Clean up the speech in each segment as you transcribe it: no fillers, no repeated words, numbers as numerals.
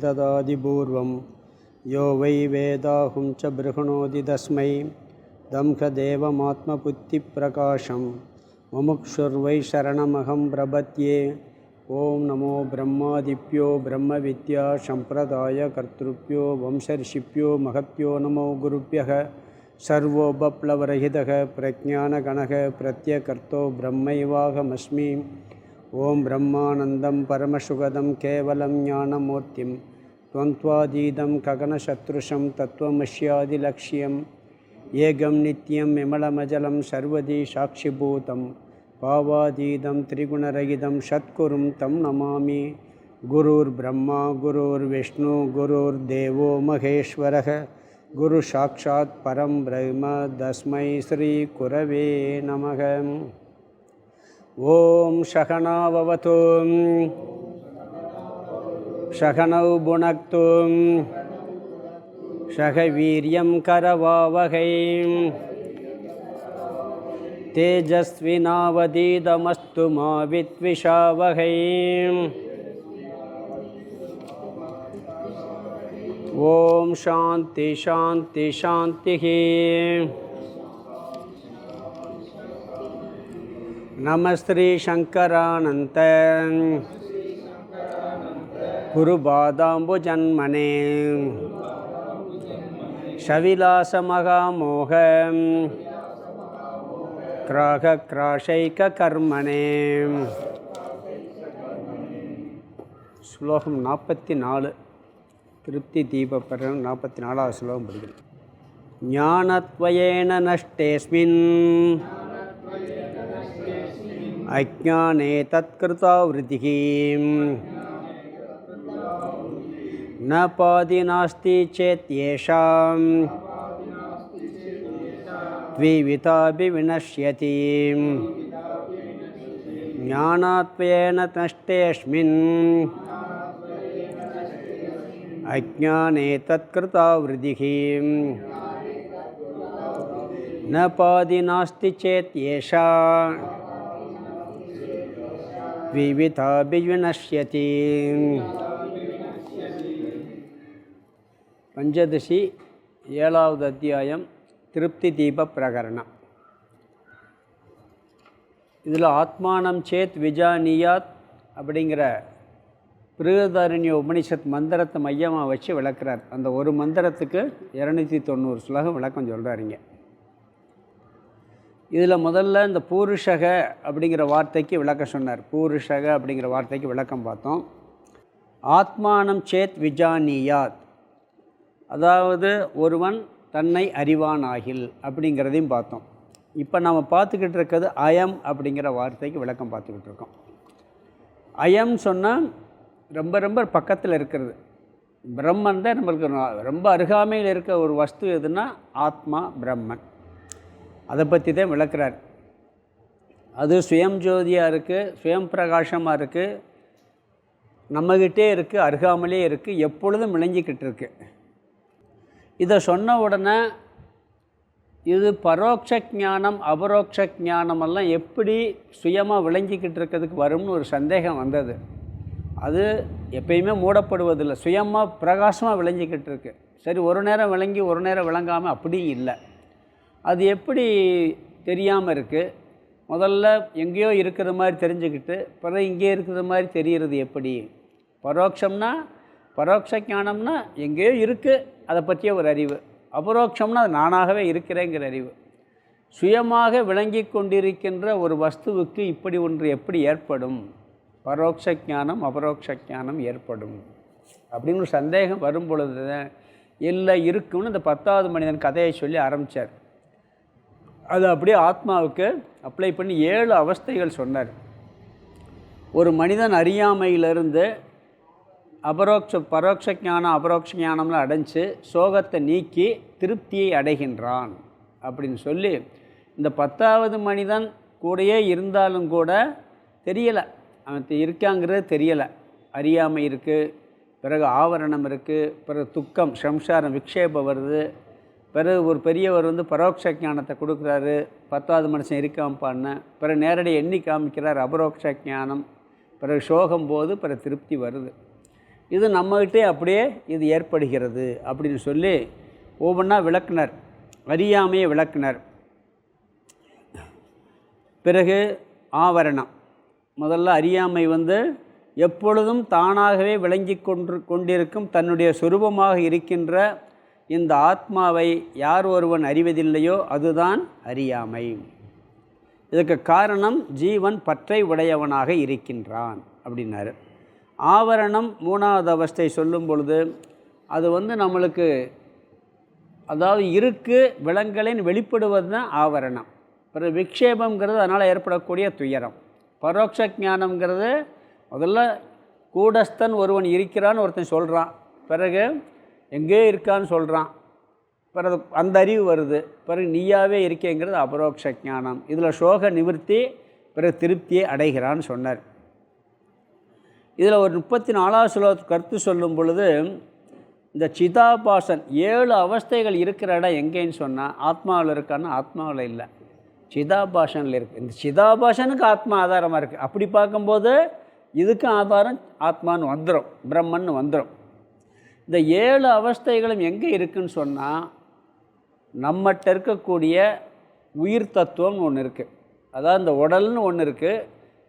ददादिपूर्वं यो वै वेदाहुं च बृहणोति तस्मै दंहदेवमात्मबुद्धिप्रकाशं मुमुक्षुर्वै शरणमहं प्रपद्ये। ओं नमो ब्रह्मादिभ्यो ब्रह्मविद्या सम्प्रदायकर्तृभ्यो वंशऋषिभ्यो महद्भ्यो नमो गुरुभ्यः। सर्वोपप्लवरहितः प्रज्ञानगणः प्रत्यकर्तो ब्रह्मैवाहमस्मि। ओं ब्रह्मानन्दं परमसुखदं केवलं ज्ञानमूर्तिं त्वन्त्वातीतं गगनसदृशं तत्त्वमस्यादिलक्ष्यम् एकं नित्यं विमलमजलं सर्वदी साक्षिभूतं भावातीतं त्रिगुणरहितं सद्गुरुं तं नमामि। गुरुर्ब्रह्मा गुरुर्विष्णु गुरुर्देवो महेश्वरः गुरुसाक्षात् परं ब्रह्म तस्मै श्रीगुरवे नमः। ओं सहना भवतु सहनौ भुनक्तु सह वीर्यं करवावहै तेजस्विनावधीतमस्तु मा विद्विषावहै। ओम शांति शांति शांति। नमस्ते शंकरानंत गुरुपादाम्बुजन्मने सविलासमहामोह क्राशैककर्मणे। श्लोकम 44 திருப்தி தீபப்பரன் 44வது ஸ்லோகம் படிக்கிறேன். ஞானத்வயேன நஷ்டேஸ்மின் அஜ்ஞானே தத்கிருதா விருத்திஹி ந பாதி நாஸ்தி சேத்யேஷாம் த்விவிதாபி வினஷ்யதி. ஞானத்வயேன நஷ்டேஸ்மின் अज्ञाने तत्कृता वृद्धिः न पादि नास्ति चेत् एषा विविधाभिविनश्यति. பஞ்சதசி 7வது அத்தியாயம் திருப்தி தீப பிரகரணம். இதில் ஆத்மானம் சேத் விஜானியாத் அப்படிங்கிற பிருகதாரண்ய உபனிஷத் மந்திரத்தை மையமாக வச்சு விளக்குறார். அந்த ஒரு மந்திரத்துக்கு 290 ஸ்லோகம் விளக்கம் சொல்கிறாருங்க. இதில் முதல்ல இந்த பூருஷக அப்படிங்கிற வார்த்தைக்கு விளக்கம் சொன்னார். பூருஷக அப்படிங்கிற வார்த்தைக்கு விளக்கம் பார்த்தோம். ஆத்மானம் சேத் விஜானியாத், அதாவது ஒருவன் தன்னை அறிவானாகில் அப்படிங்கிறதையும் பார்த்தோம். இப்போ நம்ம பார்த்துக்கிட்டு இருக்கிறது அயம் அப்படிங்கிற வார்த்தைக்கு விளக்கம் பார்த்துக்கிட்டு இருக்கோம். அயம் சொன்னால் ரொம்ப ரொம்ப பக்கத்தில் இருக்கிறது. பிரம்மன் தான் நம்மளுக்கு ரொம்ப அருகாமையில் இருக்க ஒரு வஸ்து எதுனா ஆத்மா பிரம்மன். அதை பற்றி தான் விளக்குறார். அது சுயம் ஜோதியாக இருக்குது, சுயம் பிரகாசமாக இருக்குது, நம்மகிட்டே இருக்குது, அருகாமலே இருக்குது, எப்பொழுதும் விளங்கிக்கிட்டு இருக்கு. இதை சொன்ன உடனே இது பரோட்ச ஞானம் அபரோக்ஷ ஞானமெல்லாம் எப்படி சுயமாக விளங்கிக்கிட்டு இருக்கிறதுக்கு வரும்னு ஒரு சந்தேகம் வந்தது. அது எப்பயுமே மூடப்படுவதில்லை, சுயமாக பிரகாசமாக விளங்கிக்கிட்டு இருக்கு. சரி, ஒரு நேரம் விளங்கி ஒரு நேரம் விளங்காமல் அப்படியும் இல்லை. அது எப்படி தெரியாமல் இருக்குது? முதல்ல எங்கேயோ இருக்கிற மாதிரி தெரிஞ்சுக்கிட்டு பிறகு இங்கே இருக்கிற மாதிரி தெரிகிறது எப்படி? பரோட்சம்னா, பரோட்ச ஞானம்னா எங்கேயோ இருக்குது, அதை பற்றிய ஒரு அறிவு. அபரோக்ஷம்னா அது நானாகவே இருக்கிறேங்கிற அறிவு. சுயமாக விளங்கி கொண்டிருக்கின்ற ஒரு வஸ்துவுக்கு இப்படி ஒன்று எப்படி ஏற்படும்? பரோட்ச ஞானம் அபரோக்ஷ ஞானம் ஏற்படும் அப்படின்னு ஒரு சந்தேகம் வரும் பொழுது இல்லை இருக்குன்னு இந்த 10வது மனிதன் கதையை சொல்லி ஆரம்பித்தார். அது அப்படியே ஆத்மாவுக்கு அப்ளை பண்ணி 7 அவஸ்தைகள் சொன்னார். ஒரு மனிதன் அறியாமையிலிருந்து பரோட்ச ஞானம் அபரோக்ஷ ஞானம்லாம் அடைஞ்சு சோகத்தை நீக்கி திருப்தியை அடைகின்றான் அப்படின்னு சொல்லி, இந்த 10வது மனிதன் கூடயே இருந்தாலும் கூட தெரியலை, அவன் இருக்காங்கிறது தெரியலை. அறியாமை இருக்குது, பிறகு ஆவரணம் இருக்குது, பிறகு துக்கம் சம்சாரம் விக்ஷேபம் வருது, பிறகு ஒரு பெரியவர் பரோட்ச ஞானத்தை கொடுக்குறாரு, 10வது மனுஷன் இருக்காம்பான்னு, பிறகு நேரடி எண்ணி காமிக்கிறார் அபரோக்ஷ ஞானம், பிறகு சோகம் போது பிறகு திருப்தி வருது. இது நம்மகிட்டே அப்படியே இது ஏற்படுகிறது அப்படின்னு சொல்லி ஒவ்வொன்றா விளக்குனர். அறியாமையை விளக்குனர். பிறகு ஆவரணம். முதல்ல அறியாமை எப்பொழுதும் தானாகவே விளங்கி கொண்டிருக்கும் தன்னுடைய சொரூபமாக இருக்கின்ற இந்த ஆத்மாவை யார் ஒருவன் அறிவதில்லையோ அதுதான் அறியாமை. இதுக்கு காரணம் ஜீவன் பற்றை உடையவனாக இருக்கின்றான் அப்படின்னாரு. ஆவரணம் மூணாவது அவஸ்தை சொல்லும் பொழுது அது நம்மளுக்கு அதாவது இருக்கு விலங்குகளின் வெளிப்படுவது தான் ஆவரணம். பிறகு விக்ஷேபங்கிறது அதனால் ஏற்படக்கூடிய துயரம். பரோட்ச ஞானம்ங்கிறது முதல்ல கூடஸ்தன் ஒருவன் இருக்கிறான்னு ஒருத்தன் சொல்கிறான், பிறகு எங்கே இருக்கான்னு சொல்கிறான், பிறகு அந்த அறிவு வருது, பிறகு நீயாவே இருக்கேங்கிறது அபரோக்ஷ ஞானம். இதில் சோக நிவர்த்தி, பிறகு திருப்தியை அடைகிறான்னு சொன்னார். இதில் ஒரு 34வது ஸ்லோகத்துக்கு கருத்து சொல்லும் பொழுது இந்த சிதாபாசன் 7 அவஸ்தைகள் இருக்கிற இடம் எங்கேன்னு சொன்னால் ஆத்மாவில் இருக்கான்னு ஆத்மாவில் இல்லை, சிதாபாசனில் இருக்குது. இந்த சிதாபாசனுக்கு ஆத்மா ஆதாரமாக இருக்குது. அப்படி பார்க்கும்போது இதுக்கும் ஆதாரம் ஆத்மான்னு வந்துடும், பிரம்மன்னு வந்துடும். இந்த 7 அவஸ்தைகளும் எங்கே இருக்குதுன்னு சொன்னால் நம்மகிட்ட இருக்கக்கூடிய உயிர் தத்துவம்னு ஒன்று இருக்குது. அதாவது இந்த உடல்னு ஒன்று இருக்குது,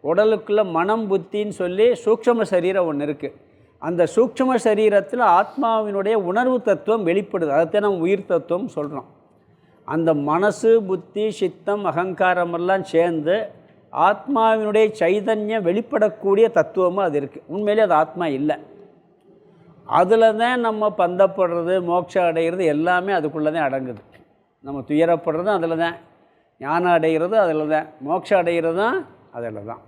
உடலுக்குள்ளே மனம் புத்தின்னு சொல்லி சூக்ஷ்ம சரீரம் ஒன்று இருக்குது. அந்த சூக்ஷ்ம சரீரத்தில் ஆத்மாவினுடைய உணர்வு தத்துவம் வெளிப்படுது, அதைத்தான் நம்ம உயிர் தத்துவம் சொல்கிறோம். அந்த மனசு புத்தி சித்தம் அகங்காரமெல்லாம் சேர்ந்து ஆத்மாவினுடைய சைதன்யம் வெளிப்படக்கூடிய தத்துவமாக அது இருக்குது. உண்மையிலே அது ஆத்மா இல்லை. அதில் தான் நம்ம பந்தப்படுறது, மோட்சம் அடைகிறது எல்லாமே அதுக்குள்ளே தான் அடங்குது. நம்ம துயரப்படுறதும் அதில் தான், ஞானம் அடைகிறது அதில் தான், மோட்சம் அடைகிறதும் அதில் தான்.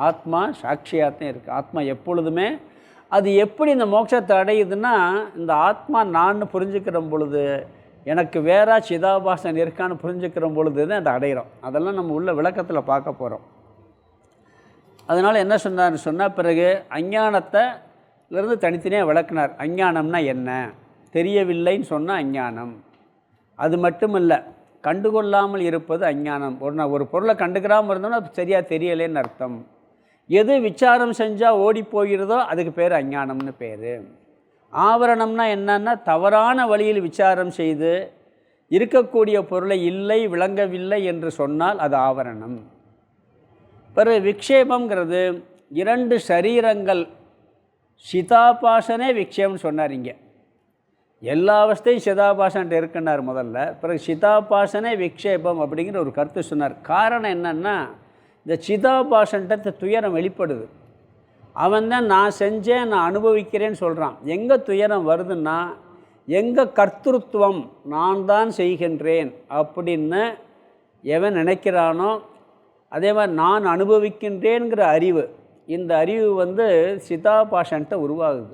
ஆத்மா சாட்சியாகத்தான் இருக்குது. ஆத்மா எப்பொழுதுமே அது எப்படி இந்த மோட்சத்தை அடையுதுன்னா இந்த ஆத்மா நான் புரிஞ்சுக்கிற பொழுது, எனக்கு வேற சிதாபாசன் இருக்கான்னு புரிஞ்சுக்கிற பொழுது தான் அதை அடைகிறோம். அதெல்லாம் நம்ம உள்ள விளக்கத்தில் பார்க்க போகிறோம். அதனால் என்ன சொன்னார்னு சொன்னால், பிறகு அஞ்ஞானத்திலிருந்து தனித்தனியாக விளக்குனார். அஞ்ஞானம்னா என்ன, தெரியவில்லைன்னு சொன்னால் அஞ்ஞானம். அது மட்டும் இல்லை, கண்டுகொள்ளாமல் இருப்பது அஞ்ஞானம். ஒரு பொருளை கண்டுக்கிறாமல் இருந்தோம்னா அது சரியாக தெரியலேன்னு அர்த்தம். எது விசாரம் செஞ்சால் ஓடி போகிறதோ அதுக்கு பேர் அஞ்ஞானம்னு பேர். ஆவரணம்னா என்னன்னா, தவறான வழியில் விசாரம் செய்து இருக்கக்கூடிய பொருளை இல்லை விளங்கவில்லை என்று சொன்னால் அது ஆவரணம். பிறகு விக்ஷேபங்கிறது 2 சரீரங்கள். சிதாபாசனே விக்ஷேபம்னு சொன்னார். இங்கே எல்லா அவஸ்தையும் சிதாபாசன்ட்டு இருக்குன்னார் முதல்ல. பிறகு சிதாபாசனே விக்ஷேபம் அப்படிங்கிற ஒரு கருத்து சொன்னார். காரணம் என்னன்னா, இந்த சிதாபாசன்ட்டு துயரம் வெளிப்படுது. அவன் தான் நான் செஞ்சேன் நான் அனுபவிக்கிறேன்னு சொல்கிறான். எங்கே துயரம் வருதுன்னா, எங்கே கர்த்திருவம் நான் தான் செய்கின்றேன் அப்படின்னு எவன் நினைக்கிறானோ, அதே மாதிரி நான் அனுபவிக்கின்றேங்கிற அறிவு, இந்த அறிவு சிதாபாசன்ட்ட உருவாகுது.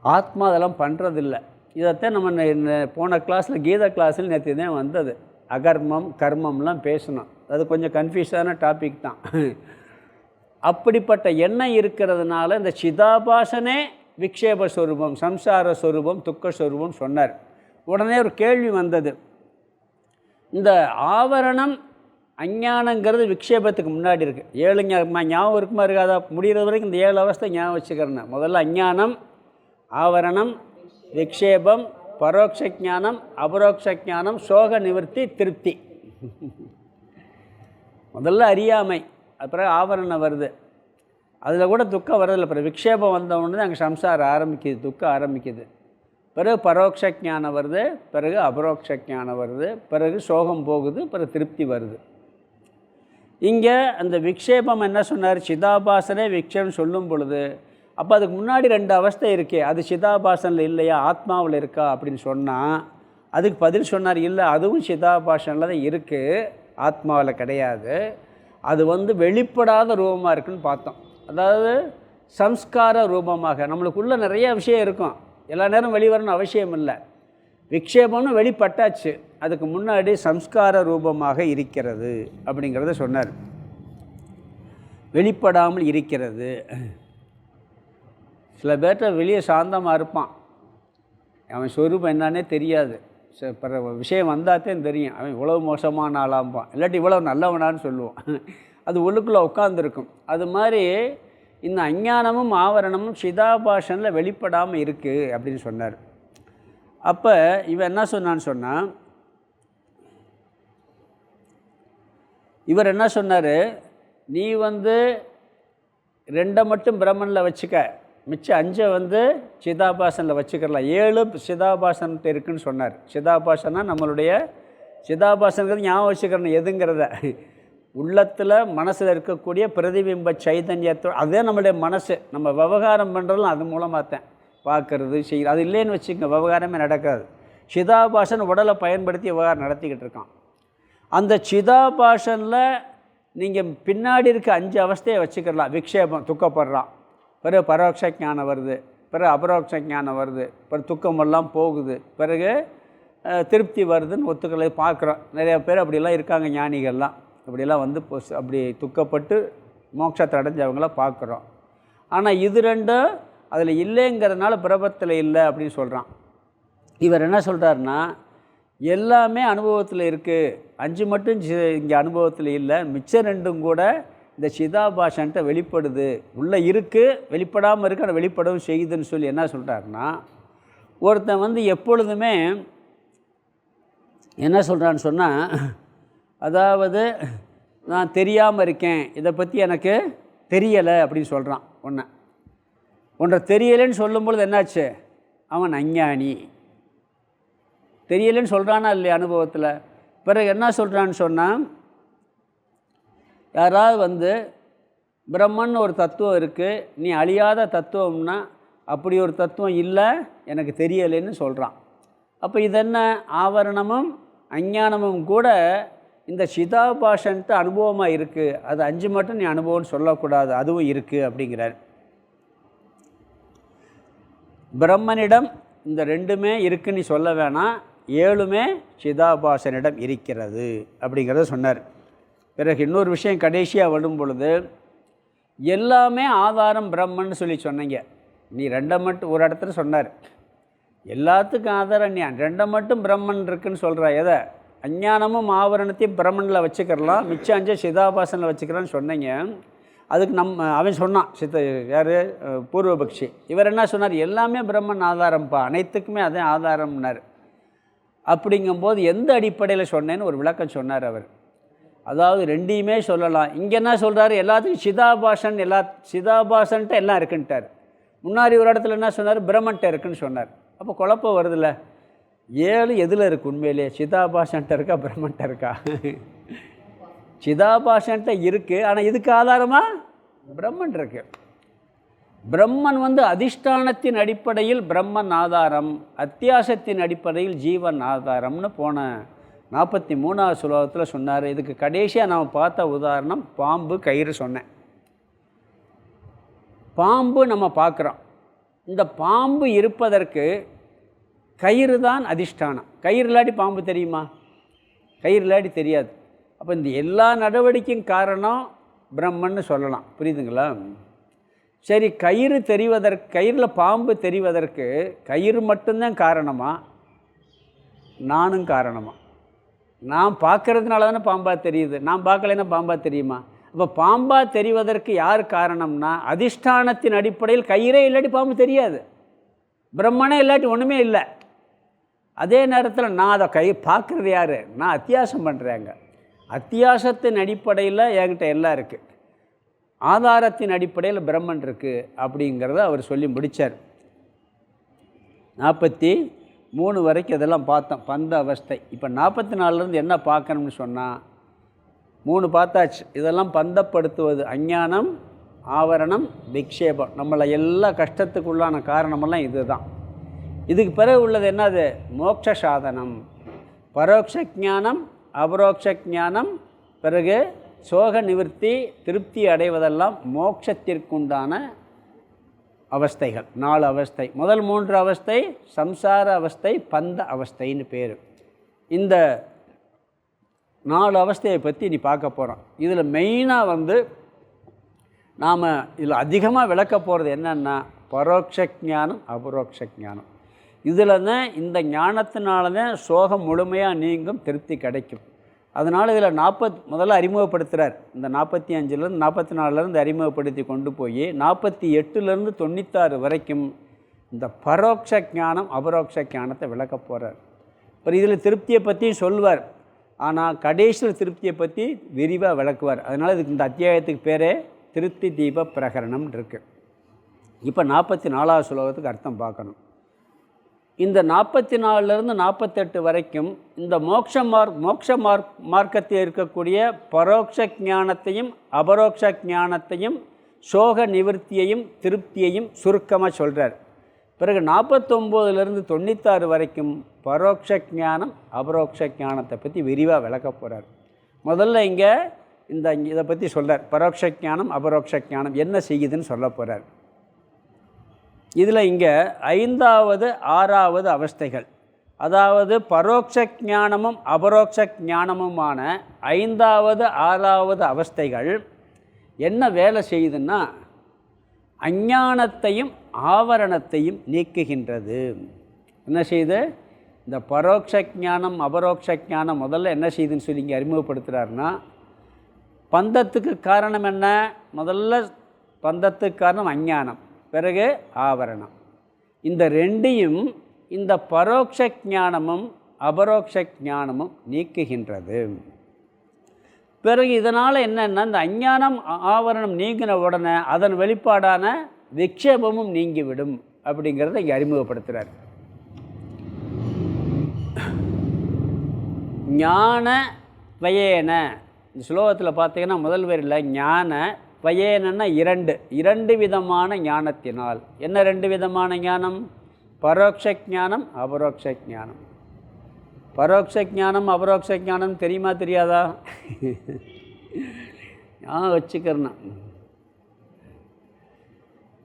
ஆத்மா அதெல்லாம் பண்ணுறதில்லை. இதைத்தான் நம்ம போன கிளாஸில் கீதா கிளாஸில் நேற்று தான் வந்தது. அகர்மம் கர்மம்லாம் பேசணும். அது கொஞ்சம் கன்ஃபியூஸான டாபிக் தான். அப்படிப்பட்ட எண்ணம் இருக்கிறதுனால இந்த சிதாபாசனே விக்ஷேபஸ்வரூபம், சம்சாரஸ்வரூபம், துக்கஸ்வரூபம் சொன்னார். உடனே ஒரு கேள்வி வந்தது, இந்த ஆவரணம் அஞ்ஞானங்கிறது விக்ஷேபத்துக்கு முன்னாடி இருக்குது. 7 ஞாபகம் இருக்குமா இருக்காதா? முடிகிற வரைக்கும் இந்த 7 அவஸ்தை ஞாபகம் வச்சுக்கிறேன். முதல்ல அஞ்ஞானம், ஆவரணம், விக்ஷேபம், பரோட்ச ஞானம், அபரோக்ஷ ஞானம், சோக நிவர்த்தி, திருப்தி. முதல்ல அறியாமை, அப்புறம் ஆவரணம் வருது, அதில் கூட துக்கம் வரதில்லை. பிறகு விக்ஷேபம் வந்தவுடனே அங்கே சம்சாரம் ஆரம்பிக்குது, துக்கம் ஆரம்பிக்குது. பிறகு பரோட்ச ஞானம் வருது, பிறகு அபரோக்ஷ ஞானம் வருது, பிறகு சோகம் போகுது, பிறகு திருப்தி வருது. இங்கே அந்த விக்ஷேபம் என்ன சொன்னார், சிதாபாசனே விக்ஷேபம் சொல்லும் பொழுது, அப்போ அதுக்கு முன்னாடி 2 அவஸ்தை இருக்கே, அது சிதாபாசனில் இல்லையா, ஆத்மாவில் இருக்கா அப்படின்னு சொன்னால் அதுக்கு பதில் சொன்னார், இல்லை அதுவும் சிதாபாசனில் தான் இருக்குது, ஆத்மாவில் கிடையாது. அது வெளிப்படாத ரூபமாக இருக்குதுன்னு பார்த்தோம். அதாவது சம்ஸ்கார ரூபமாக நம்மளுக்குள்ளே நிறைய விஷயம் இருக்கும், எல்லா நேரம் வெளிவரணும் அவசியம் இல்லை. விக்ஷேபம்னு வெளிப்பட்டாச்சு, அதுக்கு முன்னாடி சம்ஸ்கார ரூபமாக இருக்கிறது அப்படிங்கிறத சொன்னார். வெளிப்படாமல் இருக்கிறது. சில பேர்கிட்ட வெளியே சாந்தமாக இருப்பான், அவன் சொரூபம் என்னன்னே தெரியாது. விஷயம் வந்தாத்தான் தெரியும் அவன் இவ்வளவு மோசமான ஆளாம்பான், இல்லாட்டி இவ்வளோ நல்லவனான்னு சொல்லுவான். அது உள்ளுக்குள்ளே உட்காந்துருக்கும். அது மாதிரி இந்த அஞ்ஞானமும் ஆவரணமும் சிதாபாசனில் வெளிப்படாமல் இருக்குது அப்படின்னு சொன்னார். அப்போ இவன் என்ன சொன்னான்னு சொன்னால், இவர் என்ன சொன்னார், நீ வந்து 2 மட்டும் பிரம்மனில் வச்சுக்க, மிச்சம் 5 வந்து சிதாபாசனில் வச்சுக்கலாம், 7 சிதாபாசன்ட்டு இருக்குதுன்னு சொன்னார். சிதாபாசனா நம்மளுடைய சிதாபாசனுங்கிறது ஞாபகம் வச்சுக்கிறணும் எதுங்கிறத, உள்ளத்தில் மனசில் இருக்கக்கூடிய பிரதிபிம்ப சைதன்யத்தோடு, அதே நம்மளுடைய மனசு. நம்ம விவகாரம் பண்ணுறதும் அது மூலமாக தான், பார்க்குறது செய்கிறது. அது இல்லைன்னு வச்சுக்கோங்க, விவகாரமே நடக்காது. சிதாபாசன் உடலை பயன்படுத்தி விவகாரம் நடத்திக்கிட்டு இருக்கான். அந்த சிதாபாசனில் நீங்கள் பின்னாடி இருக்க 5 அவஸ்தையை வச்சுக்கலாம். விக்ஷேபம், துக்கப்படுறான், பிறகு பரோட்ச ஞானம் வருது, பிறகு அபரோட்ச ஞானம் வருது, பிறகு துக்கமெல்லாம் போகுது, பிறகு திருப்தி வருதுன்னு ஒத்துக்களை பார்க்குறோம். நிறைய பேர் அப்படிலாம் இருக்காங்க, ஞானிகள்லாம் அப்படிலாம் வந்து அப்படி துக்கப்பட்டு மோட்சத்தை அடைஞ்சவங்களாம் பார்க்குறோம். ஆனால் இது ரெண்டும் அதில் இல்லைங்கிறதுனால பிரபத்தில் இல்லை அப்படின்னு சொல்கிறான். இவர் என்ன சொல்கிறாருன்னா, எல்லாமே அனுபவத்தில் இருக்குது, 5 மட்டும் இங்கே அனுபவத்தில் இல்லை, மிச்சம் 2 கூட இந்த சிதாபாசன்ட்ட வெளிப்படுது, உள்ளே இருக்குது, வெளிப்படாமல் இருக்குது, ஆனால் வெளிப்படவும் செய்யுதுன்னு சொல்லி என்ன சொல்கிறாருன்னா, ஒருத்தன் வந்து எப்பொழுதுமே என்ன சொல்கிறான்னு சொன்னால், அதாவது நான் தெரியாமல் இருக்கேன், இதை பற்றி எனக்கு தெரியலை அப்படின்னு சொல்கிறான். ஒன்றை தெரியலைன்னு சொல்லும்பொழுது என்னாச்சு, அவன் அஞ்ஞானி. தெரியலைன்னு சொல்கிறானா இல்லையா அனுபவத்தில். பிறகு என்ன சொல்கிறான்னு சொன்னால், யாராவது வந்து பிரம்மன் ஒரு தத்துவம் இருக்குது, நீ அழியாத தத்துவம்னா அப்படி ஒரு தத்துவம் இல்லை, எனக்கு தெரியலைன்னு சொல்கிறான். அப்போ இது என்ன, ஆவரணமும் அஞ்ஞானமும் கூட இந்த சிதாபாசன்ட்டு அனுபவமாக இருக்குது, அது 5 மட்டும் நீ அனுபவம்னு சொல்லக்கூடாது, அதுவும் இருக்குது அப்படிங்கிறார். பிரம்மனிடம் இந்த 2மே இருக்குன்னு நீ சொல்ல வேணாம், 7மே சிதாபாசனிடம் இருக்கிறது அப்படிங்கிறத சொன்னார். பிறகு இன்னொரு விஷயம் கடைசியாக வரும் பொழுது, எல்லாமே ஆதாரம் பிரம்மன்னு சொல்லி சொன்னீங்க. நீ 2 மட்டும் ஒரு இடத்துல சொன்னார், எல்லாத்துக்கும் ஆதாரம் நீ 2 மட்டும் பிரம்மன் இருக்குன்னு சொல்கிற. எதை, அஞ்ஞானமும் ஆவரணத்தையும் பிரம்மனில் வச்சுக்கிறலாம், மிச்சம் 5 சிதாபாசனில் வச்சுக்கிறான்னு சொன்னீங்க. அதுக்கு அவன் சொன்னான், யார், பூர்வபக்ஷி. இவர் என்ன சொன்னார், எல்லாமே பிரம்மன் ஆதாரம்ப்பா, அனைத்துக்குமே அதே ஆதாரம்னார். அப்படிங்கும்போது எந்த அடிப்படையில் சொன்னேன்னு ஒரு விளக்கம் சொன்னார் அவர். அதாவது 2யுமே சொல்லலாம். இங்கே என்ன சொல்கிறாரு, எல்லாத்துக்கும் சிதாபாசன், சிதாபாசன்ட்டு எல்லாம் இருக்குன்ட்டார். முன்னாடி ஒரு இடத்துல என்ன சொன்னார், பிரம்மன்ட்ட இருக்குன்னு சொன்னார். அப்போ குழப்பம் வருதில்ல, 7 எதில் இருக்குது உண்மையிலே, சிதாபாசன்ட்ட இருக்கா பிரம்மன்ட்ட இருக்கா? சிதாபாசன்ட்ட இருக்குது, ஆனால் இதுக்கு ஆதாரமாக பிரம்மன் இருக்கு. பிரம்மன் வந்து அதிஷ்டானத்தின் அடிப்படையில் பிரம்மன் ஆதாரம், அத்தியாசத்தின் அடிப்படையில் ஜீவன் ஆதாரம்னு போன 43வது ஸ்லோகத்தில் சொன்னார். இதுக்கு கடைசியாக நாம் பார்த்த உதாரணம் பாம்பு, கயிறு சொன்னேன். பாம்பு நம்ம பார்க்குறோம், இந்த பாம்பு இருப்பதற்கு கயிறு தான் அதிஷ்டானம். கயிறு இல்லாட்டி பாம்பு தெரியுமா? கயிறு இல்லாட்டி தெரியாது. அப்போ இந்த எல்லா நடவடிக்கையும் காரணம் பிரம்மன்னு சொல்லலாம், புரியுதுங்களா? சரி, கயிறு தெரிவதற்கு, கயிறில் பாம்பு தெரிவதற்கு கயிறு மட்டும்தான் காரணமா, நானும் காரணமா? நான் பார்க்கறதுனால தானே பாம்பாக தெரியுது, நான் பார்க்கலைன்னா பாம்பாக தெரியுமா? அப்போ பாம்பாக தெரிவதற்கு யார் காரணம்னா, அதிஷ்டானத்தின் அடிப்படையில் கயிறே இல்லாட்டி பாம்பு தெரியாது, பிரம்மனே இல்லாட்டி ஒன்றுமே இல்லை. அதே நேரத்தில் நான் அதை பார்க்குறது யார், நான் அத்தியாசம் பண்ணுறேங்க. அத்தியாசத்தின் அடிப்படையில் என்கிட்ட எல்லாம் இருக்குது, ஆதாரத்தின் அடிப்படையில் பிரம்மன் இருக்குது அப்படிங்கிறத அவர் சொல்லி முடித்தார். 43 வரைக்கும் இதெல்லாம் பார்த்தோம், பந்த அவஸ்தை. இப்போ 44லேருந்து என்ன பார்க்கணும்னு சொன்னால், 3 பார்த்தாச்சு. இதெல்லாம் பந்தப்படுத்துவது அஞ்ஞானம், ஆவரணம், விக்ஷேபம். நம்மளை எல்லா கஷ்டத்துக்குள்ளான காரணமெல்லாம் இது தான். இதுக்கு பிறகு உள்ளது என்னது, மோட்ச சாதனம், பரோட்ச ஞானம், அபரோக்ஷ ஞானம், பிறகு சோக நிவர்த்தி, திருப்தி அடைவதெல்லாம் மோட்சத்திற்குண்டான அவஸ்தைகள். 4 அவஸ்தை. முதல் 3 அவஸ்தை சம்சார அவஸ்தை, பந்த அவஸ்தைன்னு பேர். இந்த 4 அவஸ்தையை பற்றி நீ பார்க்க போகிறோம். இதில் மெயினாக வந்து நாம் இதில் அதிகமாக விளக்க போகிறது என்னென்னா, பரோட்ச ஞானம், அபரோக்ஷ ஞானம். இதில் தான், இந்த ஞானத்தினால தான் சோகம் முழுமையாக நீங்கும், திருப்தி கிடைக்கும். அதனால் இதில் முதல்ல அறிமுகப்படுத்துகிறார். இந்த 45லேருந்து 44லேருந்து அறிமுகப்படுத்தி கொண்டு போய் 48லேருந்து 96 வரைக்கும் இந்த பரோட்ச ஞானம் அபரோக்ஷ ஞானத்தை விளக்க போகிறார். அப்புறம் இதில் திருப்தியை பற்றியும் சொல்லுவார். ஆனால் கடைசியில் திருப்தியை பற்றி விரிவாக விளக்குவார். அதனால் இதுக்கு இந்த அத்தியாயத்துக்கு பேரே திருப்தி தீப பிரகரணம் இருக்குது. இப்போ 44வது ஸ்லோகத்துக்கு அர்த்தம் பார்க்கணும். இந்த 44லேருந்து 48 வரைக்கும் இந்த மோட்ச மார்க்கத்தில் இருக்கக்கூடிய பரோட்ச ஞானத்தையும் அபரோக்ஷ ஞானத்தையும் சோக நிவர்த்தியையும் திருப்தியையும் சுருக்கமாக சொல்கிறார். பிறகு 49லேருந்து 96 வரைக்கும் பரோட்ச ஞானம் அபரோக்ஷ ஞானத்தை பற்றி விரிவாக விளக்க போகிறார். முதல்ல இங்கே இதை பற்றி சொல்கிறார். பரோட்ச ஞானம் அபரோக்ஷ ஞானம் என்ன செய்யுதுன்னு சொல்ல போகிறார். இதில் இங்கே 5வது 6வது அவஸ்தைகள், அதாவது பரோட்ச ஞானமும் அபரோக்ஷ ஞானமுமான 5வது 6வது அவஸ்தைகள் என்ன வேலை செய்யுதுன்னா அஞ்ஞானத்தையும் ஆவரணத்தையும் நீக்குகின்றது. என்ன செய்யுது? இந்த பரோட்ச ஞானம் அபரோக்ஷ ஞானம் முதல்ல என்ன செய்யுதுன்னு சொல்லி இங்கே அறிமுகப்படுத்துகிறாருன்னா, பந்தத்துக்கு காரணம் என்ன? முதல்ல பந்தத்துக்கு காரணம் அஞ்ஞானம், பிறகு ஆவரணம். இந்த ரெண்டையும் இந்த பரோட்ச ஞானமும் அபரோக்ஷ ஞானமும் நீக்குகின்றது. பிறகு இதனால் என்னென்னா இந்த அஞ்ஞானம் ஆவரணம் நீங்கின உடனே அதன் வெளிப்பாடான விக்ஷேபமும் நீங்கிவிடும் அப்படிங்கிறத இங்கே அறிமுகப்படுத்துகிறார். ஞான வயேன, இந்த ஸ்லோகத்தில் பார்த்தீங்கன்னா முதல் வரியில் ஞான வயேனன்னா இரண்டு விதமான ஞானத்தினால். என்ன 2 விதமான ஞானம்? பரோட்ச ஞானம் அபரோக்ஷ ஞானம். பரோட்ச ஞானம் அபரோக்ஷ ஞானம் தெரியுமா தெரியாதா? நான் வச்சுக்கிறேன்.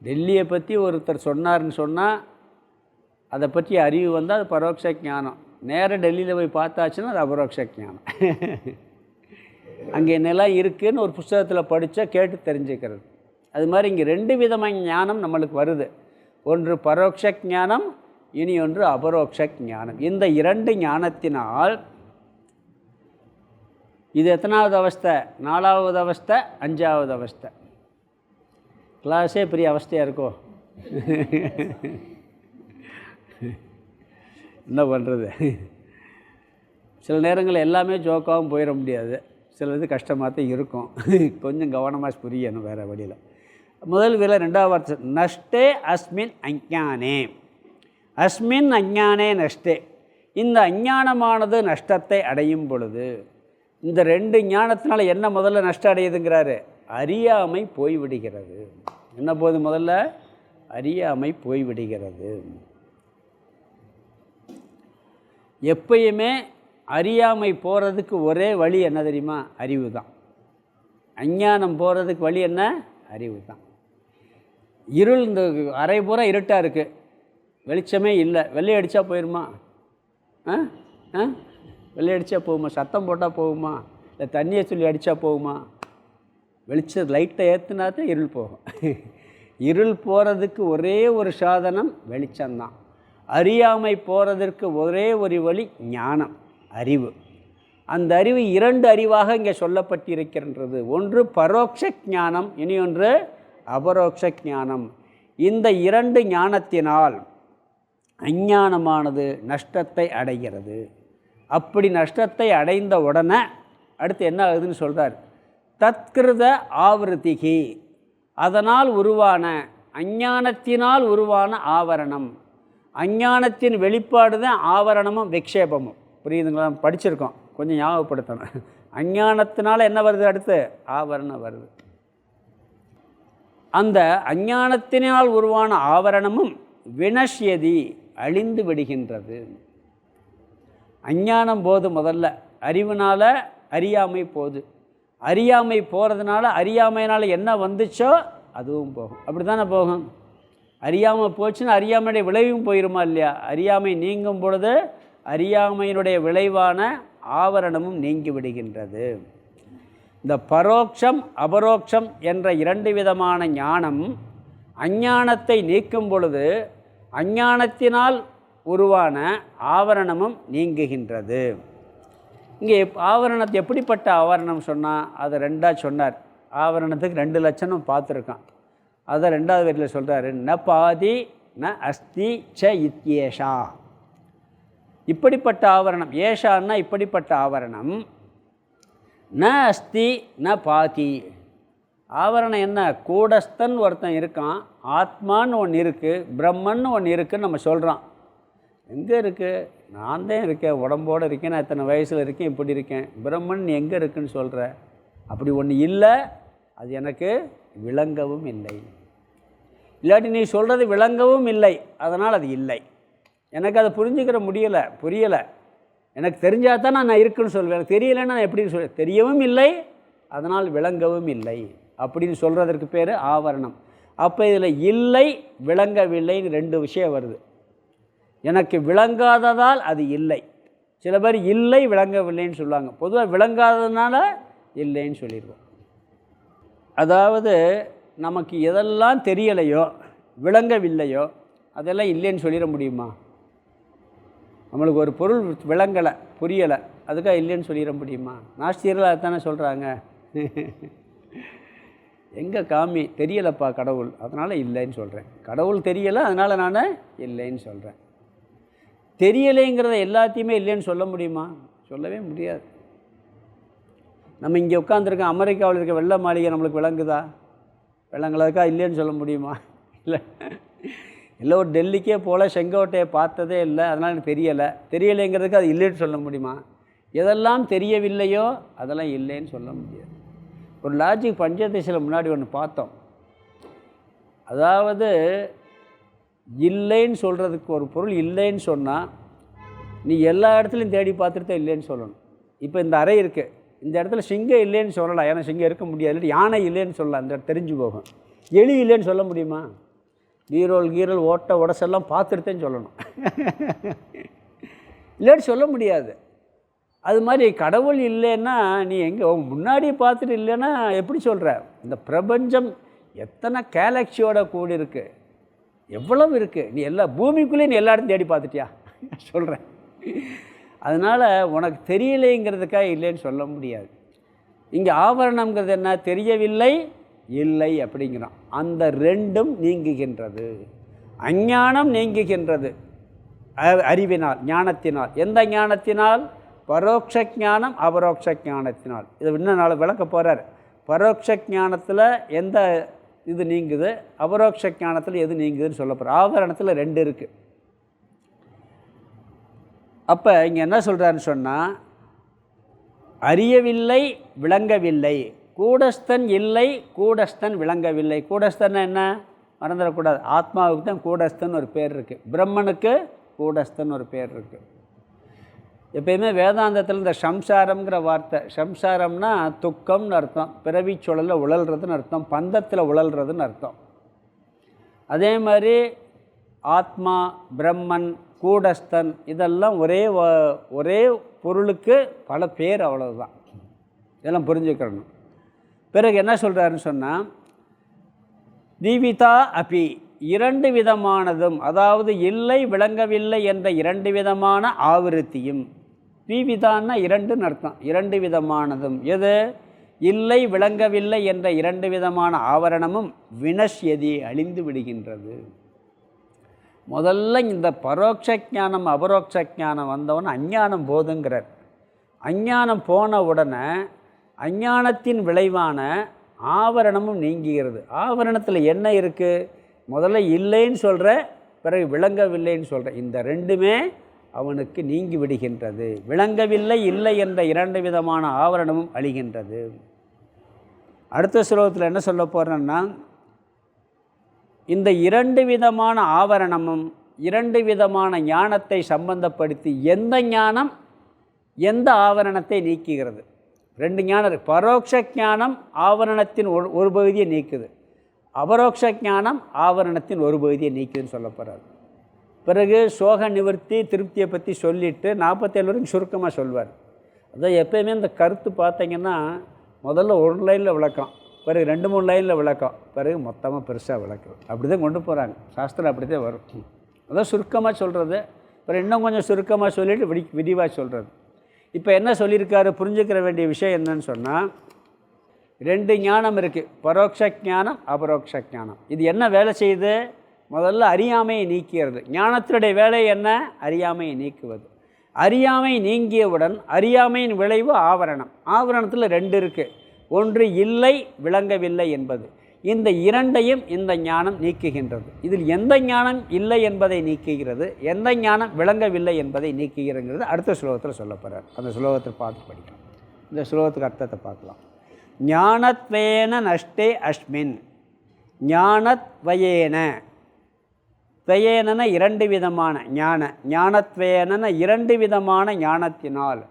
டெல்லியை பற்றி ஒருத்தர் சொன்னார்னு சொன்னால் அதை பற்றி அறிவு வந்தால் அது பரோட்ச ஞானம். நேராக டெல்லியில் போய் பார்த்தாச்சுன்னா அது அபரோக்ஷ ஞானம். அங்கே என்னெல்லாம் இருக்குதுன்னு ஒரு புத்தகத்தில் படித்தா கேட்டு தெரிஞ்சுக்கிறது. அது மாதிரி இங்கே 2 விதமான ஞானம் நம்மளுக்கு வருது. ஒன்று பரோட்ச ஞானம், இனி ஒன்று அபரோக்ஷ ஞானம். இந்த 2 ஞானத்தினால் இது எத்தனாவது அவஸ்தை? 4வது அவஸ்தை, 5வது அவஸ்தை. கிளாஸே பெரிய அவஸ்தையாக இருக்கோ? என்ன பண்ணுறது? சில நேரங்களில் எல்லாமே ஜோக்காகவும் போயிட முடியாது. சிலது கஷ்டமாக தான் இருக்கும். கொஞ்சம் கவனமாக புரியணும், வேறு வழியில். முதல் வேலை 2வது வார்த்தை நஷ்டே அஸ்மின் அஞ்ஞானே. அஸ்மின் அஞ்ஞானே நஷ்டே. இந்த அஞ்ஞானமானது நஷ்டத்தை அடையும் பொழுது இந்த 2 ஞானத்தினால என்ன முதல்ல நஷ்டம் அடையுதுங்கிறாரு? அறியாமை போய்விடுகிறது. என்ன போது? முதல்ல அறியாமை போய்விடுகிறது. எப்பயுமே அறியாமை போகிறதுக்கு ஒரே வழி என்ன தெரியுமா? அறிவு தான். அஞ்ஞானம் போகிறதுக்கு வழி என்ன? அறிவு தான். இருள், இந்த அரை பூரா இருட்டாக இருக்குது, வெளிச்சமே இல்லை. வெள்ளை அடித்தா போயிடுமா? வெள்ளை அடித்தா போகுமா? சத்தம் போட்டால் போகுமா? இல்லை தண்ணியை சொல்லி அடித்தா போகுமா? வெளிச்சம் லைட்டை ஏற்றுனா தான் இருள் போகும். இருள் போகிறதுக்கு ஒரே ஒரு சாதனம் வெளிச்சம்தான். அறியாமை போகிறதற்கு ஒரே ஒரு வழி ஞானம், அறிவு. அந்த அறிவு 2 அறிவாக இங்கே சொல்லப்பட்டிருக்கின்றது. ஒன்று பரோட்ச ஞானம், இனி ஒன்று அபரோக்ஷ ஞானம். இந்த 2 ஞானத்தினால் அஞ்ஞானமானது நஷ்டத்தை அடைகிறது. அப்படி நஷ்டத்தை அடைந்த உடனே அடுத்து என்ன ஆகுதுன்னு சொல்கிறார்? தத்கிருத ஆவருத்திகி, அதனால் உருவான அஞ்ஞானத்தினால் உருவான ஆவரணம். அஞ்ஞானத்தின் வெளிப்பாடு தான் ஆவரணமும் விக்ஷேபமும். புரியுதுங்களா? படிச்சிருக்கோம், கொஞ்சம் ஞாபகப்படுத்தணும். அஞ்ஞானத்தினால் என்ன வருது? அடுத்து ஆவரணம் வருது. அந்த அஞ்ஞானத்தினால் உருவான ஆவரணமும் வினஷ்யதி, அழிந்து விடுகின்றது. அஞ்ஞானம் போது முதல்ல, அறிவுனால் அறியாமை போகுது. அறியாமை போகிறதுனால அறியாமையினால் என்ன வந்துச்சோ அதுவும் போகும். அப்படி தானே போகும். அறியாமை போச்சுன்னா அறியாமையுடைய விளைவும் போயிடுமா இல்லையா? அறியாமை நீங்கும் பொழுது அறியாமையினுடைய விளைவான ஆவரணமும் நீங்கி விடுகின்றது. இந்த பரோட்சம் அபரோக்ஷம் என்ற 2 விதமான ஞானம் அஞ்ஞானத்தை நீக்கும் பொழுது அஞ்ஞானத்தினால் உருவான ஆவரணமும் நீங்குகின்றது. இங்கே ஆவரணத்தை எப்படிப்பட்ட ஆவரணம் சொன்னால் அதை ரெண்டாக சொன்னார். ஆவரணத்துக்கு 2 லட்சணம் பார்த்துருக்கான். அதை 2வது வரியில் சொல்கிறாரு, ந பாதி ந அஸ்தி ச இத்யேஷா. இப்படிப்பட்ட ஆவரணம், ஏஷான்னா இப்படிப்பட்ட ஆவரணம், ந அஸ்தி ந பாதி. ஆவரணம் என்ன? கூடஸ்தன் ஒருத்தன் இருக்கான், ஆத்மான்னு ஒன்று இருக்குது, பிரம்மன்னு ஒன்று இருக்குதுன்னு நம்ம சொல்கிறான். எங்கே இருக்குது? நான் தான் இருக்கேன், உடம்போடு இருக்கேன், நான் இத்தனை வயசில் இருக்கேன், இப்படி இருக்கேன். பிரம்மன் எங்கே இருக்குன்னு சொல்கிற? அப்படி ஒன்று இல்லை, அது எனக்கு விளங்கவும் இல்லை. இல்லாட்டி நீ சொல்கிறது விளங்கவும் இல்லை, அதனால் அது இல்லை. எனக்கு அதை புரிஞ்சுக்கிற புரியலை. எனக்கு தெரிஞ்சால் தான் நான் இருக்குன்னு சொல்வேன். எனக்கு தெரியலைன்னா நான் எப்படின்னு சொல்ல? தெரியவும் இல்லை, அதனால் விளங்கவும் இல்லை அப்படின்னு சொல்கிறதற்கு பேர் ஆவரணம். அப்போ இதில் இல்லை விளங்கவில்லைன்னு 2 விஷயம் வருது. எனக்கு விளங்காததால் அது இல்லை. சில பேர் இல்லை விளங்கவில்லைன்னு சொல்லுவாங்க. பொதுவாக விளங்காததுனால இல்லைன்னு சொல்லிடுவோம். அதாவது நமக்கு எதெல்லாம் தெரியலையோ விளங்கவில்லையோ அதெல்லாம் இல்லைன்னு சொல்லிட முடியுமா? நம்மளுக்கு ஒரு பொருள் விளங்கலை, புரியலை, அதுக்காக இல்லைன்னு சொல்லிட முடியுமா? நாஸ்திகர்கள் அதுதானே சொல்கிறாங்க. எங்கே காமி தெரியலைப்பா கடவுள், அதனால் இல்லைன்னு சொல்கிறேன். கடவுள் தெரியலை, அதனால் நான் இல்லைன்னு சொல்கிறேன். தெரியலைங்கிறத எல்லாத்தையுமே இல்லைன்னு சொல்ல முடியுமா? சொல்லவே முடியாது. நம்ம இங்கே உட்காந்துருக்கோம், அமெரிக்காவில் இருக்க வெள்ளை மாளிகை நம்மளுக்கு விளங்குதா? விளங்குறதுக்கா இல்லைன்னு சொல்ல முடியுமா? இல்லை ஒரு டெல்லிக்கே போல் செங்கோட்டையை பார்த்ததே இல்லை, அதனால் எனக்கு தெரியலைங்கிறதுக்கு அது இல்லைன்னு சொல்ல முடியுமா? எதெல்லாம் தெரியவில்லையோ அதெல்லாம் இல்லைன்னு சொல்ல முடியாது. ஒரு லாஜிக் பஞ்சதேசில் முன்னாடி ஒன்று பார்த்தோம். அதாவது இல்லைன்னு சொல்கிறதுக்கு, ஒரு பொருள் இல்லைன்னு சொன்னால் நீ எல்லா இடத்துலையும் தேடி பார்த்துட்டு தான் இல்லைன்னு சொல்லணும். இப்போ இந்த அறை இருக்குது, இந்த இடத்துல சிங்கம் இல்லைன்னு சொல்லலாம், ஏன்னா சிங்கம் இருக்க முடியாது. இல்லை யானை இல்லைன்னு சொல்லலாம், அந்த தெரிஞ்சு போகும். எலி இல்லைன்னு சொல்ல முடியுமா? கீரல் ஓட்டை உடசெல்லாம் பார்த்துட்டுதான் சொல்லணும், இல்லைன்னு சொல்ல முடியாது. அது மாதிரி கடவுள் இல்லைன்னா நீ எங்கே முன்னாடி பார்த்துட்டு இல்லைன்னா எப்படி சொல்கிற? இந்த பிரபஞ்சம் எத்தனை கேலக்சியோட கூடி இருக்குது, எவ்வளவு இருக்குது, நீ எல்லா பூமிக்குள்ளேயே நீ எல்லா இடத்தையும் தேடி பார்த்துட்டியா? சொல்கிறேன். அதனால் உனக்கு தெரியலைங்கிறதுக்காக இல்லைன்னு சொல்ல முடியாது. இங்கே ஆவரணங்கிறது என்ன? தெரியவில்லை, இல்லை அப்படிங்கிறான். அந்த 2ம் நீங்குகின்றது. அஞ்ஞானம் நீங்குகின்றது அறிவினால், ஞானத்தினால். எந்த ஞானத்தினால்? பரோட்ச ஞானம் அபரோக்ஷ ஞானத்தினால். இதை இன்னும் நாள் விளக்க போகிறார். பரோட்ச ஞானத்தில் எந்த இது நீங்குது, அபரோக்ஷ ஞானத்தில் எது நீங்குதுன்னு சொல்ல போகிறார். ஆவரணத்தில் 2 இருக்குது. அப்போ இங்கே என்ன சொல்கிறாருன்னு சொன்னால், அறியவில்லை விளங்கவில்லை, கூடஸ்தன் இல்லை கூடஸ்தன் விளங்கவில்லை. கூடஸ்தன் என்ன மறந்துடக்கூடாது, ஆத்மாவுக்கு தான் கூடஸ்தன் ஒரு பேர் இருக்குது, பிரம்மனுக்கு கூடஸ்தன் ஒரு பேர் இருக்குது. எப்பயுமே வேதாந்தத்தில் இந்த சம்சாரம்ங்கிற வார்த்தை, சம்சாரம்னா துக்கம்னு அர்த்தம், பிறவி சுழலில் உழல்றதுன்னு அர்த்தம், பந்தத்தில் உழல்றதுன்னு அர்த்தம். அதே மாதிரி ஆத்மா, பிரம்மன், கூடஸ்தன் இதெல்லாம் ஒரே பொருளுக்கு பல பேர், அவ்வளவுதான். இதெல்லாம் புரிஞ்சுக்கணும். பிறகு என்ன சொல்கிறாருன்னு சொன்னால், தீவிதா அபி 2 விதமானதும், அதாவது இல்லை விளங்கவில்லை என்ற 2 விதமான ஆவிருத்தியும். தீவிதான்னா 2ன்னு அர்த்தம், 2 விதமானதும். எது? இல்லை விளங்கவில்லை என்ற 2 விதமான ஆவரணமும் வினஷ்யதி அழிந்து விடுகின்றது. முதல்ல இந்த பரோட்ச ஞானம் அபரோக்ஷ ஞானம் வந்தவன் அஞ்ஞானம் போதுங்கிறார். அஞ்ஞானம் போன உடனே அஞ்ஞானத்தின் விளைவான ஆவரணமும் நீங்குகிறது. ஆவரணத்தில் என்ன இருக்குது? முதல்ல இல்லைன்னு சொல்கிற, பிறகு விளங்கவில்லைன்னு சொல்கிற, இந்த 2மே அவனுக்கு நீங்கி விடுகின்றது. விளங்கவில்லை இல்லை என்ற 2 விதமான ஆவரணமும் அழிகின்றது. அடுத்த ஸ்லோகத்தில் என்ன சொல்ல போகிறேன்னா, இந்த 2 விதமான ஆவரணமும் 2 விதமான ஞானத்தை சம்பந்தப்படுத்தி எந்த ஞானம் எந்த ஆவரணத்தை நீக்குகிறது? 2 ஞானம். பரோட்ச ஞானம் ஆவரணத்தின் ஒரு பகுதியை நீக்குது, அபரோக்ஷ ஞானம் ஆவரணத்தின் ஒரு பகுதியை நீக்குதுன்னு சொல்ல போகிறார். பிறகு சோக நிவர்த்தி திருப்தியை பற்றி சொல்லிவிட்டு 47 வரைக்கும் சுருக்கமாக சொல்வார். அதான் எப்போயுமே இந்த கருத்து பார்த்திங்கன்னா முதல்ல 1 லைனில் விளக்கம், பிறகு 2-3 லைனில் விளக்கம், பிறகு மொத்தமாக பெருசாக விளக்கம். அப்படி தான் கொண்டு போகிறாங்க சாஸ்திரம், அப்படி தான் வரும். அதான் சுருக்கமாக சொல்கிறது, பிறகு இன்னும் கொஞ்சம் சுருக்கமாக சொல்லிவிட்டு விரிவாக சொல்கிறது. இப்போ என்ன சொல்லியிருக்காரு, புரிஞ்சுக்கிற வேண்டிய விஷயம் என்னன்னு சொன்னால், 2 ஞானம் இருக்குது, பரோட்ச ஞானம், அபரோக்ஷ ஞானம். இது என்ன வேலை செய்யுது? முதல்ல அறியாமையை நீக்கிறது. ஞானத்தினுடைய வேலை என்ன? அறியாமையை நீக்குவது. அறியாமை நீங்கியவுடன் அறியாமையின் விளைவு ஆவரணம். ஆவரணத்தில் 2 இருக்குது. ஒன்று இல்லை, விளங்கவில்லை என்பது. இந்த 2ஐயும் இந்த ஞானம் நீக்குகின்றது. இதில் எந்த ஞானம் இல்லை என்பதை நீக்குகிறது, எந்த ஞானம் விளங்கவில்லை என்பதை நீக்குகிறங்கிறது அடுத்த ஸ்லோகத்தில் சொல்லப்படுறார். அந்த ஸ்லோகத்தை பார்த்து படிக்கலாம். இந்த ஸ்லோகத்துக்கு அர்த்தத்தை பார்க்கலாம். ஞானத்வேன நஷ்டே அஸ்மின், ஞானத்வயேன, துவயேன 2 விதமான ஞானத்வேன 2 விதமான ஞானத்தினால்,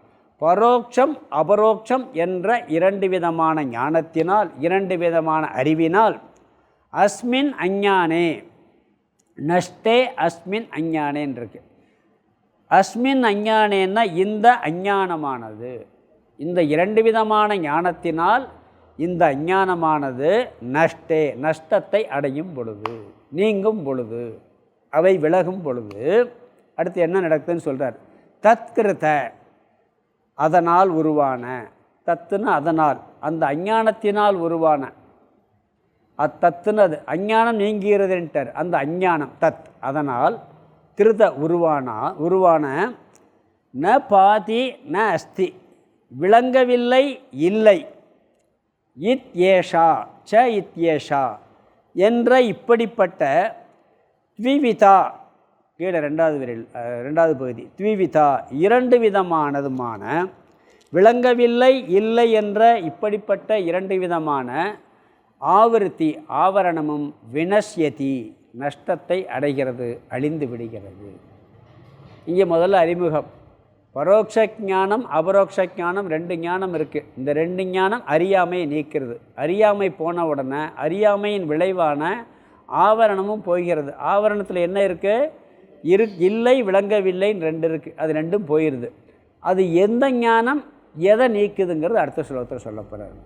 பரோட்சம் அபரோக்ஷம் என்ற 2 விதமான ஞானத்தினால், 2 விதமான அறிவினால், அஸ்மின் அஞ்ஞானே, நஷ்டே அஸ்மின் அஞ்ஞானேன் இருக்கு. அஸ்மின் அஞ்ஞானேன்னா இந்த அஞ்ஞானமானது, இந்த 2 விதமான ஞானத்தினால் இந்த அஞ்ஞானமானது நஷ்டே, நஷ்டத்தை அடையும் பொழுது, நீங்கும் பொழுது, அவை விலகும் பொழுது அடுத்து என்ன நடக்குதுன்னு சொல்கிறார். தத்கிருத, அதனால் உருவான, தத்துன்னு அதனால், அந்த அஞ்ஞானத்தினால் உருவான, அத்தத்துன்னு அது அஞ்ஞானம் நீங்கிறதுன்ட்டார். அந்த அஞ்ஞானம் தத், அதனால் கிருத உருவான ந பாதி ந அஸ்தி, விளங்கவில்லை இல்லை, இத் ஏஷா ச இத் ஏஷா என்ற இப்படிப்பட்ட த்விவிதா, கீழே 2வது பகுதி, த்விவிதா 2 விதமானதுமான, விளங்கவில்லை இல்லை என்ற இப்படிப்பட்ட 2 விதமான ஆவருத்தி ஆவரணமும் வினஷ்யதி, நஷ்டத்தை அடைகிறது, அழிந்து விடுகிறது. இங்கே முதல்ல அறிமுகம். பரோட்ச ஞானம் அபரோக்ஷ ஞானம் 2 ஞானம் இருக்குது. இந்த 2 ஞானம் அறியாமையை நீக்கிறது. அறியாமை போன உடனே அறியாமையின் விளைவான ஆவரணமும் போகிறது. ஆவரணத்தில் என்ன இருக்குது? இல்லை விளங்கவில்லைன்னு 2 இருக்குது. அது 2ம் போயிடுது. அது எந்த ஞானம் எதை நீக்குதுங்கிறது அடுத்த ஸ்லோகத்தில் சொல்லப்படுறாரு.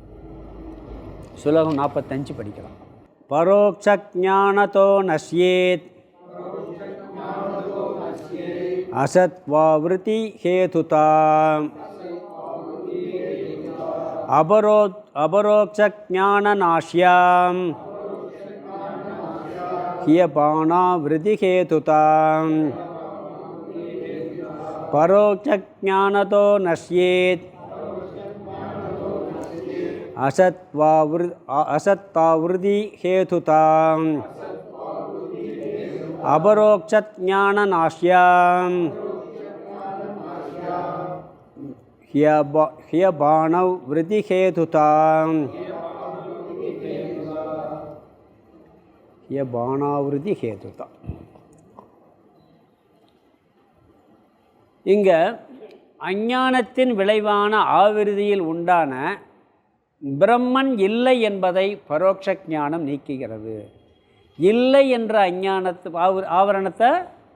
ஸ்லோகம் 45 படிக்கலாம். பரோட்ச ஞானதோ நஷ்யேத் அசத்வாவிருத்தி ஹேதுதா அபரோக்ஷ ஞான நாஷ்யாம் ஹியபானாவிருத்தி ஹேதுதா பரோக்ஷ ஞானதோ நஷ்யேத் அசத்தாவிருத்தி ஹேதுதா அபரோக்ஷ ஞான நாஷ்யாம் ஹியபானவ் விருத்தி ஹேதுதா ஹியபானாவிருத்தி ஹேதுதா. இங்கே அஞ்ஞானத்தின் விளைவான ஆவிருதியில் உண்டான பிரம்மன் இல்லை என்பதை பரோட்ச ஞானம் நீக்குகிறது. இல்லை என்ற அஞ்ஞானத்து ஆவரணத்தை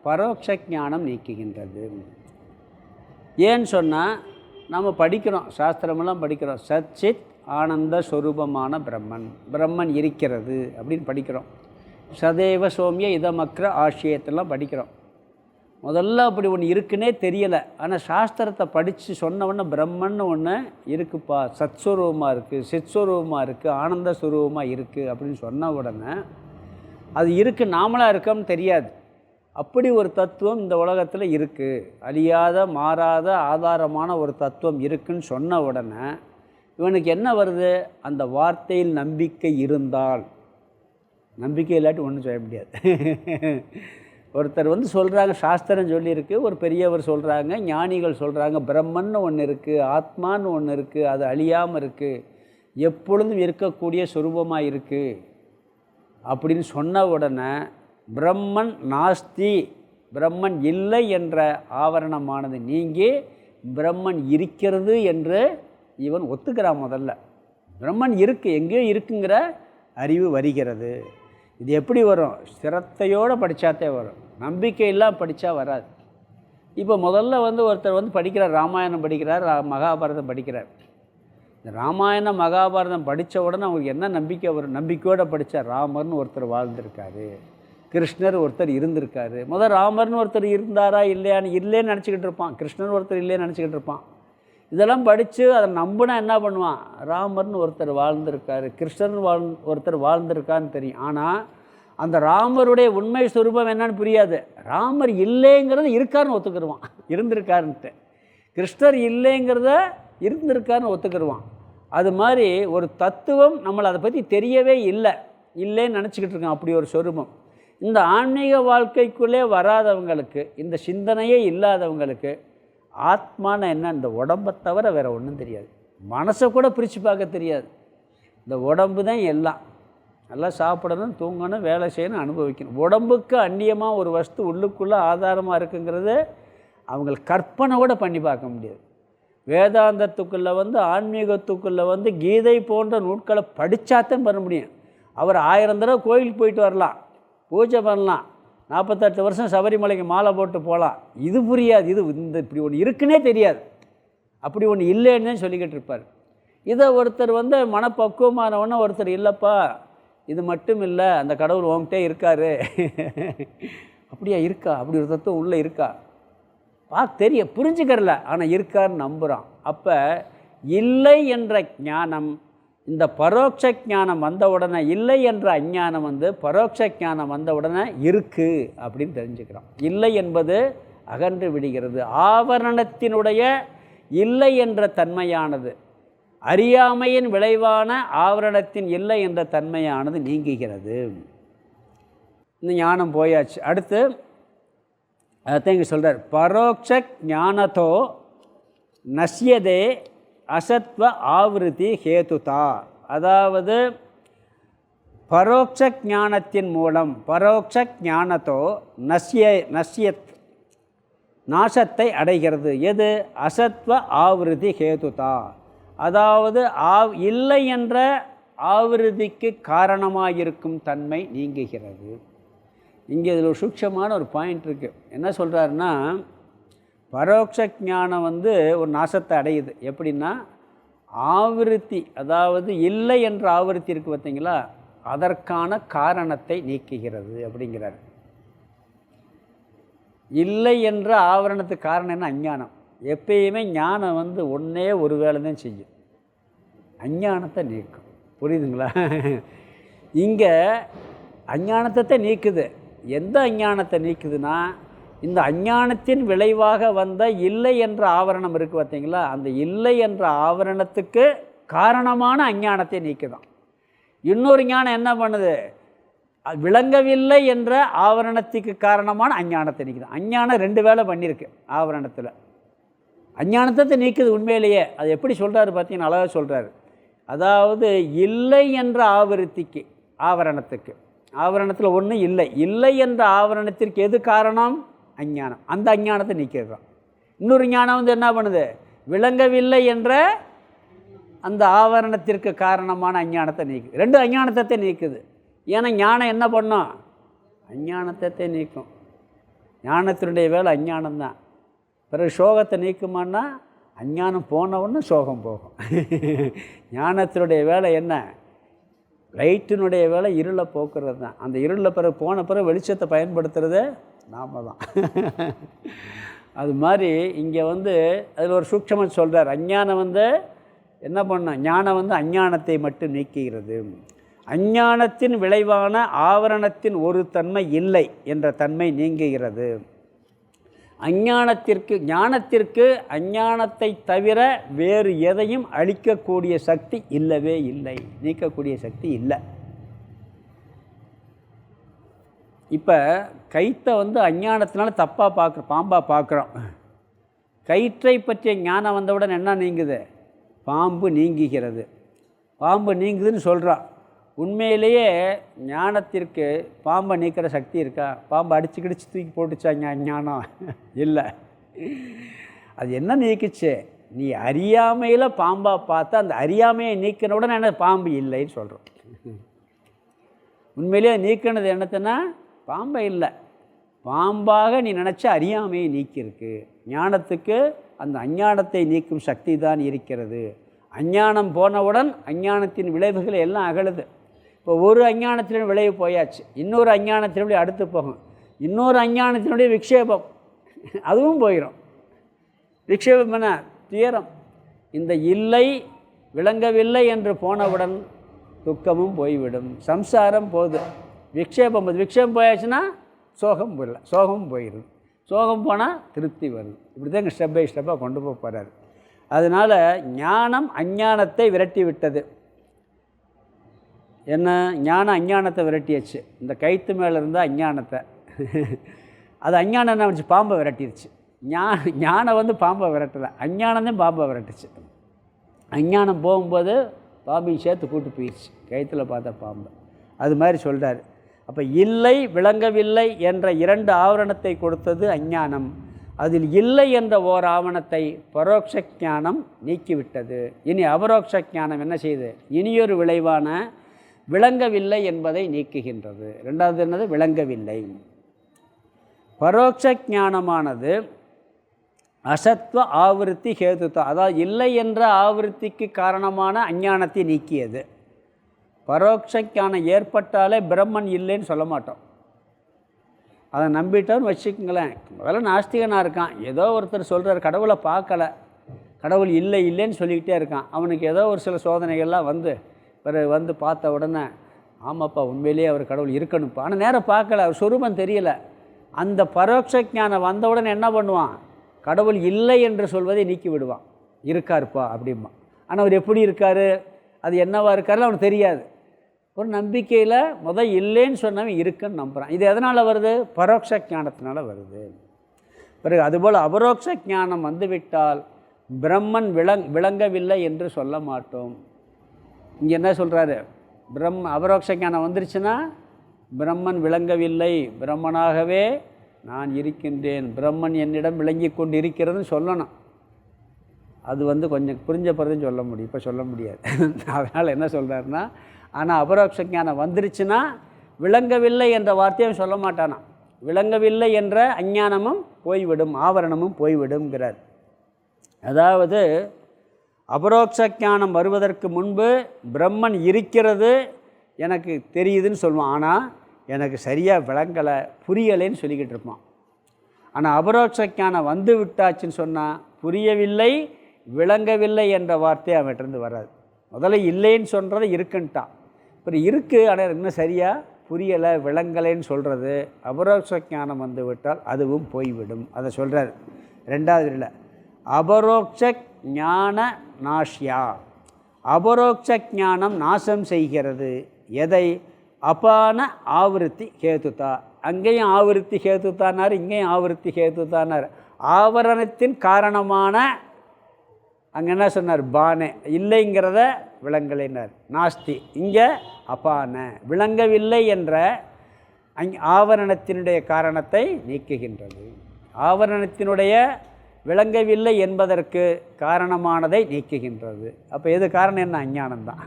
பரோட்ச ஞானம் நீக்குகின்றது. ஏன்னு சொன்னால், நம்ம படிக்கிறோம், சாஸ்திரமெல்லாம் படிக்கிறோம், சச்சித் ஆனந்த ஸ்வரூபமான பிரம்மன் இருக்கிறது அப்படின்னு படிக்கிறோம். சதேவ சோமிய இதமக்ர ஆசியத்தெல்லாம் படிக்கிறோம். முதல்ல அப்படி ஒன்று இருக்குன்னே தெரியலை. ஆனால் சாஸ்திரத்தை படித்து சொன்னவொன்னே பிரம்மன்னு ஒன்று இருக்குப்பா, சத்ஸ்வரூபமாக இருக்குது, சித்ஸ்வரூபமாக இருக்குது, ஆனந்த ஸ்வரூபமாக இருக்குது அப்படின்னு சொன்ன உடனே அது இருக்குது, நாமளாக இருக்கோம்னு தெரியாது. அப்படி ஒரு தத்துவம் இந்த உலகத்தில் இருக்குது, அழியாத மாறாத ஆதாரமான ஒரு தத்துவம் இருக்குதுன்னு சொன்ன உடனே இவனுக்கு என்ன வருது? அந்த வார்த்தையில் நம்பிக்கை இருந்தால், நம்பிக்கை இல்லாட்டி ஒன்றும் செய்ய முடியாது. ஒருத்தர் சொல்கிறாங்க, சாஸ்திரம் சொல்லியிருக்கு, ஒரு பெரியவர் சொல்கிறாங்க, ஞானிகள் சொல்கிறாங்க, பிரம்மன்னு ஒன்று இருக்குது, ஆத்மான்னு ஒன்று இருக்குது, அது அழியாமல் இருக்குது, எப்பொழுதும் இருக்கக்கூடிய சுரூபமாக இருக்குது அப்படின்னு சொன்ன உடனே பிரம்மன் நாஸ்தி, பிரம்மன் இல்லை என்ற ஆவரணமானது நீங்கி பிரம்மன் இருக்கிறது என்று இவன் ஒத்துக்கிறான். முதல்ல பிரம்மன் இருக்குது, எங்கேயோ இருக்குங்கிற அறிவு வருகிறது. இது எப்படி வரும்? சிரத்தையோடு படித்தாத்தே வரும், நம்பிக்கை இல்லாமல் படித்தா வராது. இப்போ முதல்ல ஒருத்தர் படிக்கிறார், ராமாயணம் படிக்கிறார், மகாபாரதம் படிக்கிறார். இந்த ராமாயணம் மகாபாரதம் படித்த உடனே அவங்களுக்கு என்ன நம்பிக்கை வரும்? நம்பிக்கையோடு படித்தா ராமர்னு ஒருத்தர் வாழ்ந்திருக்காரு, கிருஷ்ணர் ஒருத்தர் இருந்திருக்காரு. ராமர்னு ஒருத்தர் இருந்தாரா இல்லையான்னு இல்லைன்னு நினச்சிக்கிட்டு இருப்பான், கிருஷ்ணர் ஒருத்தர் இல்லைன்னு நினச்சிக்கிட்டு இருப்பான். இதெல்லாம் படித்து அதை நம்பினா என்ன பண்ணுவான்? ராமர்னு ஒருத்தர் வாழ்ந்திருக்காரு, கிருஷ்ணன் ஒருத்தர் வாழ்ந்திருக்கான்னு தெரியும். ஆனால் அந்த ராமருடைய உண்மை சுரூபம் என்னன்னு புரியாது. ராமர் இல்லைங்கிறத இருக்காருன்னு ஒத்துக்கிடுவான், இருந்திருக்காருன்ட்டு. கிருஷ்ணர் இல்லைங்கிறத இருந்திருக்காருன்னு ஒத்துக்கிடுவான். அது மாதிரி ஒரு தத்துவம் நம்மளை அதை பற்றி தெரியவே இல்லைன்னு நினச்சிக்கிட்டு இருக்கான். அப்படி ஒரு சொரூபம் இந்த ஆன்மீக வாழ்க்கைக்குள்ளே வராதவங்களுக்கு, இந்த சிந்தனையே இல்லாதவங்களுக்கு ஆத்மான என்ன, இந்த உடம்பை தவிர வேறு ஒன்றும் தெரியாது. மனசை கூட பிரித்து பார்க்க தெரியாது. இந்த உடம்பு தான் எல்லாம். நல்லா சாப்பிடணும், தூங்கணும், வேலை செய்யணும், அனுபவிக்கணும். உடம்புக்கு அந்நியமாக ஒரு வஸ்து உள்ளுக்குள்ளே ஆதாரமாக இருக்குங்கிறது அவங்களுக்கு கற்பனை கூட பண்ணி பார்க்க முடியாது. வேதாந்தத்துக்குள்ளே ஆன்மீகத்துக்குள்ளே கீதை போன்ற நூட்களை படித்தாத்தான் பண்ண முடியும். அவர் 1000 தடவை கோயிலுக்கு போயிட்டு வரலாம், பூஜை பண்ணலாம், 48 வருஷம் சபரிமலைக்கு மாலை போட்டு போகலாம். இது புரியாது. இந்த இப்படி ஒன்று இருக்குன்னே தெரியாது. அப்படி ஒன்று இல்லைன்னு சொல்லிக்கிட்டு இருப்பார். இதை ஒருத்தர் மனப்பக்குவமானவொன்னே ஒருத்தர், இல்லைப்பா இது மட்டும் இல்லை, அந்த கடவுள் உங்ககிட்டே இருக்கார். அப்படியா? இருக்கா? அப்படி ஒரு தத்துவம் உள்ளே இருக்கா? புரிஞ்சுக்கிறல, ஆனால் இருக்காருன்னு நம்புகிறான். அப்போ இல்லை என்ற ஞானம், இந்த பரோட்ச ஞானம் வந்த உடனே, இல்லை என்ற அஞ்ஞானம் பரோட்ச ஞானம் வந்த உடனே இருக்குது அப்படின்னு தெரிஞ்சுக்கிறான். இல்லை என்பது அகன்று விடுகிறது. ஆவரணத்தினுடைய இல்லை என்ற தன்மையானது, அறியாமையின் விளைவான ஆவரணத்தின் இல்லை என்ற தன்மையானது நீங்குகிறது. இந்த ஞானம் போயாச்சு. அடுத்து அதைத்தான் இங்கே சொல்கிறார். பரோட்ச ஞானத்தோ நஷ்யதே அசத்வ ஆவிருத்தி ஹேதுதா. அதாவது பரோட்ச ஞானத்தின் மூலம், பரோட்ச ஞானத்தோ நஷ்யத் நாசத்தை அடைகிறது. எது? அசத்வ ஆவிருத்தி ஹேதுதா. அதாவது இல்லை என்ற ஆவிருத்திக்கு காரணமாயிருக்கும் தன்மை நீங்குகிறது. இங்கே இதில் ஒரு சூட்சமான ஒரு பாயிண்ட் இருக்குது. என்ன சொல்கிறாருன்னா, பரோட்ச ஞானம் ஒரு நாசத்தை அடையுது. எப்படின்னா, ஆவிருத்தி, அதாவது இல்லை என்ற ஆவிருத்தி இருக்குது பார்த்தீங்களா, அதற்கான காரணத்தை நீக்குகிறது அப்படிங்கிறார். இல்லை என்ற ஆவரணத்துக்கு காரணம் என்ன? அஞ்ஞானம். எப்பயுமே ஞானம் ஒன்றே ஒரு வேலை தான் செய்யும், அஞ்ஞானத்தை நீக்கும். புரியுதுங்களா? இங்கே அஞ்ஞானத்தை நீக்குது. எந்த அஞ்ஞானத்தை நீக்குதுன்னா, இந்த அஞ்ஞானத்தின் விளைவாக வந்த இல்லை என்ற ஆவரணம் இருக்குது பார்த்தீங்களா, அந்த இல்லை என்ற ஆவரணத்துக்கு காரணமான அஞ்ஞானத்தை நீக்குதான். இன்னொரு ஞானம் என்ன பண்ணுது? விளங்கவில்லை என்ற ஆவரணத்துக்கு காரணமான அஞ்ஞானத்தை நீக்குது. அஞ்ஞானம் 2 வேலை பண்ணியிருக்கு ஆவரணத்தில். அஞ்ஞானத்தை நீக்குது உண்மையிலேயே. அது எப்படி சொல்கிறாரு பார்த்தீங்கன்னா, அழகாக சொல்கிறாரு. அதாவது இல்லை என்ற ஆவருத்திக்கு, ஆவரணத்துக்கு, ஆவரணத்தில் ஒன்றும் இல்லை, இல்லை என்ற ஆவரணத்திற்கு எது காரணம்? அஞ்ஞானம். அந்த அஞ்ஞானத்தை நீக்கிறான். இன்னொரு ஞானம் என்ன பண்ணுது? விளங்கவில்லை என்ற அந்த ஆவரணத்திற்கு காரணமான அஞ்ஞானத்தை நீக்குது. 2 அஞ்ஞானத்தை நீக்குது. ஏன்னா ஞானம் என்ன பண்ணும்? அஞ்ஞானத்தை நீக்கும். ஞானத்தினுடைய வேலை அஞ்ஞானம்தான். பிறகு சோகத்தை நீக்குமான்னா, அஞ்ஞானம் போனவுடனே சோகம் போகும். ஞானத்தினுடைய வேலை என்ன? லைட்டினுடைய வேலை இருளை போக்குறது தான். அந்த இருளில் பிறகு போன பிறகு வெளிச்சத்தை பயன்படுத்துறது நாம தான். அது மாதிரி இங்கே அதில் ஒரு சூட்சமாக சொல்கிறார். அஞ்ஞானம் என்ன பண்ண? ஞானம் அஞ்ஞானத்தை மட்டும் நீக்குகிறது. அஞ்ஞானத்தின் விளைவான ஆவரணத்தின் ஒரு தன்மை இல்லை என்ற தன்மை நீங்குகிறது. ஞானத்திற்கு அஞ்ஞானத்தை தவிர வேறு எதையும் அழிக்கக்கூடிய சக்தி இல்லவே இல்லை, நீக்கக்கூடிய சக்தி இல்லை. இப்போ கயிற்றை அஞ்ஞானத்தினால தப்பாக பாம்பாக பார்க்குறோம். கயிற்றை பற்றிய ஞானம் வந்தவுடன் என்ன நீங்குது? பாம்பு நீங்குகிறது. பாம்பு நீங்குதுன்னு சொல்கிறான். உண்மையிலேயே ஞானத்திற்கு பாம்பை நீக்கிற சக்தி இருக்கா? பாம்பை அடித்து கிடிச்சு தூக்கி போட்டுச்சாங்க ஞானம்? இல்லை. அது என்ன நீக்குச்சு? நீ அறியாமையில் பாம்பாக பார்த்தா அந்த அறியாமையை நீக்கின உடனே என்ன? பாம்பு இல்லைன்னு சொல்கிறோம். உண்மையிலேயே நீக்கினது என்னத்துன்னா பாம்பை இல்லை, பாம்பாக நீ நினச்ச அறியாமையை நீக்கியிருக்கு. ஞானத்துக்கு அந்த அஞ்ஞானத்தை நீக்கும் சக்தி தான் இருக்கிறது. அஞ்ஞானம் போனவுடன் அஞ்ஞானத்தின் விளைவுகள் எல்லாம் அகலுது. இப்போ ஒரு அஞ்ஞானத்தினுடைய விளைவு போயாச்சு, இன்னொரு அஞ்ஞானத்தினுடைய அடுத்து போகும். இன்னொரு அஞ்ஞானத்தினுடைய விக்ஷேபம், அதுவும் போயிடும். விக்ஷேபம் என்ன? துயரம். இந்த இல்லை விளங்கவில்லை என்று போனவுடன் துக்கமும் போய்விடும். சம்சாரம் போகுது, விக்ஷேபம் போகுது. விக்ஷேபம் போயாச்சுன்னா சோகம் போயிடல, சோகமும் போயிடுது. சோகம் போனால் திருப்தி வருது. இப்படி தான் இங்கே ஸ்டெப் பை ஸ்டெப்பாக கொண்டு போக போகிறாரு. அதனால் ஞானம் அஞ்ஞானத்தை விரட்டி விட்டது. என்ன ஞானம் அஞ்ஞானத்தை விரட்டியாச்சு. இந்த கைத்து மேலே இருந்தால் அஞ்ஞானத்தை அது அஞ்ஞானம் என்ன வச்சு பாம்பை விரட்டிடுச்சு. ஞானம் வந்து பாம்பை விரட்டலை, அஞ்ஞானம் தான் பாம்பை விரட்டுச்சு. அஞ்ஞானம் போகும்போது பாம்பையும் சேர்த்து கூட்டு போயிடுச்சு, கைத்தில் பார்த்த பாம்பை. அது மாதிரி சொல்கிறார். அப்போ இல்லை விளங்கவில்லை என்ற 2 ஆவரணத்தை கொடுத்தது அஞ்ஞானம். அதில் இல்லை என்ற ஓர் ஆவணத்தை பரோட்ச ஞானம் நீக்கிவிட்டது. இனி அபரோக்ஷ ஞானம் என்ன செய்யுது? இனியொரு விளைவான விளங்கவில்லை என்பதை நீக்குகின்றது. ரெண்டாவது என்னது? விளங்கவில்லை. பரோட்ச ஞானமானது அசத்வ ஆவருத்தி ஹேதுத்வம், அதாவது இல்லை என்ற ஆவருத்திக்கு காரணமான அஞ்ஞானத்தை நீக்கியது. பரோட்ச ஞானம் ஏற்பட்டாலே பிரம்மன் இல்லைன்னு சொல்ல மாட்டோம். அதை நம்பிட்டோன்னு வச்சுக்கோங்களேன். முதல்ல நாஸ்திகனாக இருக்கான், ஏதோ ஒருத்தர் சொல்கிறார் கடவுளை பார்க்கல, கடவுள் இல்லை இல்லைன்னு சொல்லிக்கிட்டே இருக்கான். அவனுக்கு ஏதோ ஒரு சில சோதனைகள்லாம் வந்து பார்த்த உடனே ஆமாப்பா உண்மையிலேயே அவர் கடவுள் இருக்கணும்ப்பா, ஆனால் நேரம் பார்க்கல, அவர் சொரூபம் தெரியல. அந்த பரோட்ச ஞானம் வந்தவுடனே என்ன பண்ணுவான்? கடவுள் இல்லை என்று சொல்வதை நீக்கி விடுவான். இருக்காருப்பா அப்படிமா. ஆனால் அவர் எப்படி இருக்கார், அது என்னவா இருக்காருன்னு அவனுக்கு தெரியாது. ஒரு நம்பிக்கையில் இல்லைன்னு சொன்னவன் இருக்குன்னு நம்புகிறான். இது எதனால் வருது? பரோட்ச ஞானத்தினால வருது. பிறகு அதுபோல் அபரோக்ஷ ஞானம் வந்துவிட்டால் பிரம்மன் விளங்கவில்லை என்று சொல்ல மாட்டோம். இங்கே என்ன சொல்கிறாரு? அபரோக்ஷ ஞானம் வந்துருச்சுன்னா பிரம்மன் விளங்கவில்லை, பிரம்மனாகவே நான் இருக்கின்றேன், பிரம்மன் என்னிடம் விளங்கி கொண்டு இருக்கிறதுன்னு சொல்லணும். அது கொஞ்சம் புரிஞ்ச பிறகுன்னு சொல்ல முடியும், இப்போ சொல்ல முடியாது. அதனால் என்ன சொல்கிறாருன்னா, ஆனால் அபரோக்ஷ ஞானம் வந்துருச்சுன்னா விளங்கவில்லை என்ற வார்த்தையும் சொல்ல மாட்டானா. விளங்கவில்லை என்ற அஞ்ஞானமும் போய்விடும், ஆவரணமும் போய்விடுங்கிறார். அதாவது அபரோக்ஷ ஞானம் வருவதற்கு முன்பு பிரம்மன் இருக்கிறது எனக்கு தெரியுதுன்னு சொல்லுவான், ஆனால் எனக்கு சரியாக விளங்கலை, புரியலைன்னு சொல்லிக்கிட்டு இருப்பான். ஆனால் அபரோக்ஷ ஞானம் வந்து விட்டாச்சுன்னு சொன்னால் புரியவில்லை விளங்கவில்லை என்ற வார்த்தை அவன்கிட்டருந்து வராது. முதல்ல இல்லைன்னு சொல்கிறத இருக்குன்ட்டான், அப்புறம் இருக்குது ஆனால் இன்னும் சரியாக புரியலை விளங்கலைன்னு சொல்கிறது. அபரோக்ஷ ஞானம் வந்து விட்டால் அதுவும் போய்விடும். அதை சொல்கிறார் ரெண்டாவது இல்லை. அபரோக்ஷ ஞான நாஷ்யா, அபரோக்ஷ ஞானம் நாசம் செய்கிறது. எதை? அபான ஆவருத்தி ஹேதுதா. அங்கேயும் ஆவருத்தி ஹேதுதானார், இங்கேயும் ஆவருத்தி ஹேதுதானார். ஆவரணத்தின் காரணமான அங்கே என்ன சொன்னார்? பானே இல்லைங்கிறத விளங்கலைனார், நாஸ்தி. இங்கே அபான விளங்கவில்லை என்ற ஆவரணத்தினுடைய காரணத்தை நீக்குகின்றது. ஆவரணத்தினுடைய விளங்கவில்லை என்பதற்கு காரணமானதை நீக்குகின்றது. அப்போ எது காரணம்? என்ன? அஞ்ஞானம்தான்.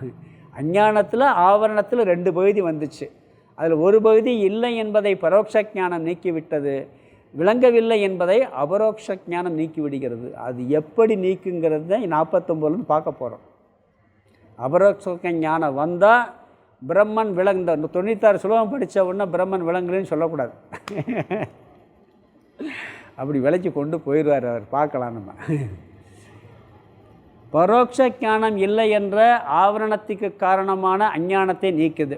அஞ்ஞானத்தில் ஆவரணத்தில் 2 பகுதி வந்துச்சு. அதில் ஒரு பகுதி இல்லை என்பதை பரோட்ச ஞானம் நீக்கிவிட்டது, விளங்கவில்லை என்பதை அபரோக்ஷ ஞானம் நீக்கிவிடுகிறது. அது எப்படி நீக்குங்கிறது தான் 49 பார்க்க போகிறோம். அபரோக்ஷ ஞானம் வந்தால் பிரம்மன் விளங்க 96 சுலோகம் படித்த உடனே பிரம்மன் விளங்கலைன்னு சொல்லக்கூடாது. அப்படி விலைக்கு கொண்டு போயிடுவார் அவர், பார்க்கலாம் நம்ம. பரோட்ச ஞானம் இல்லை என்ற ஆவரணத்துக்கு காரணமான அஞ்ஞானத்தை நீக்குது.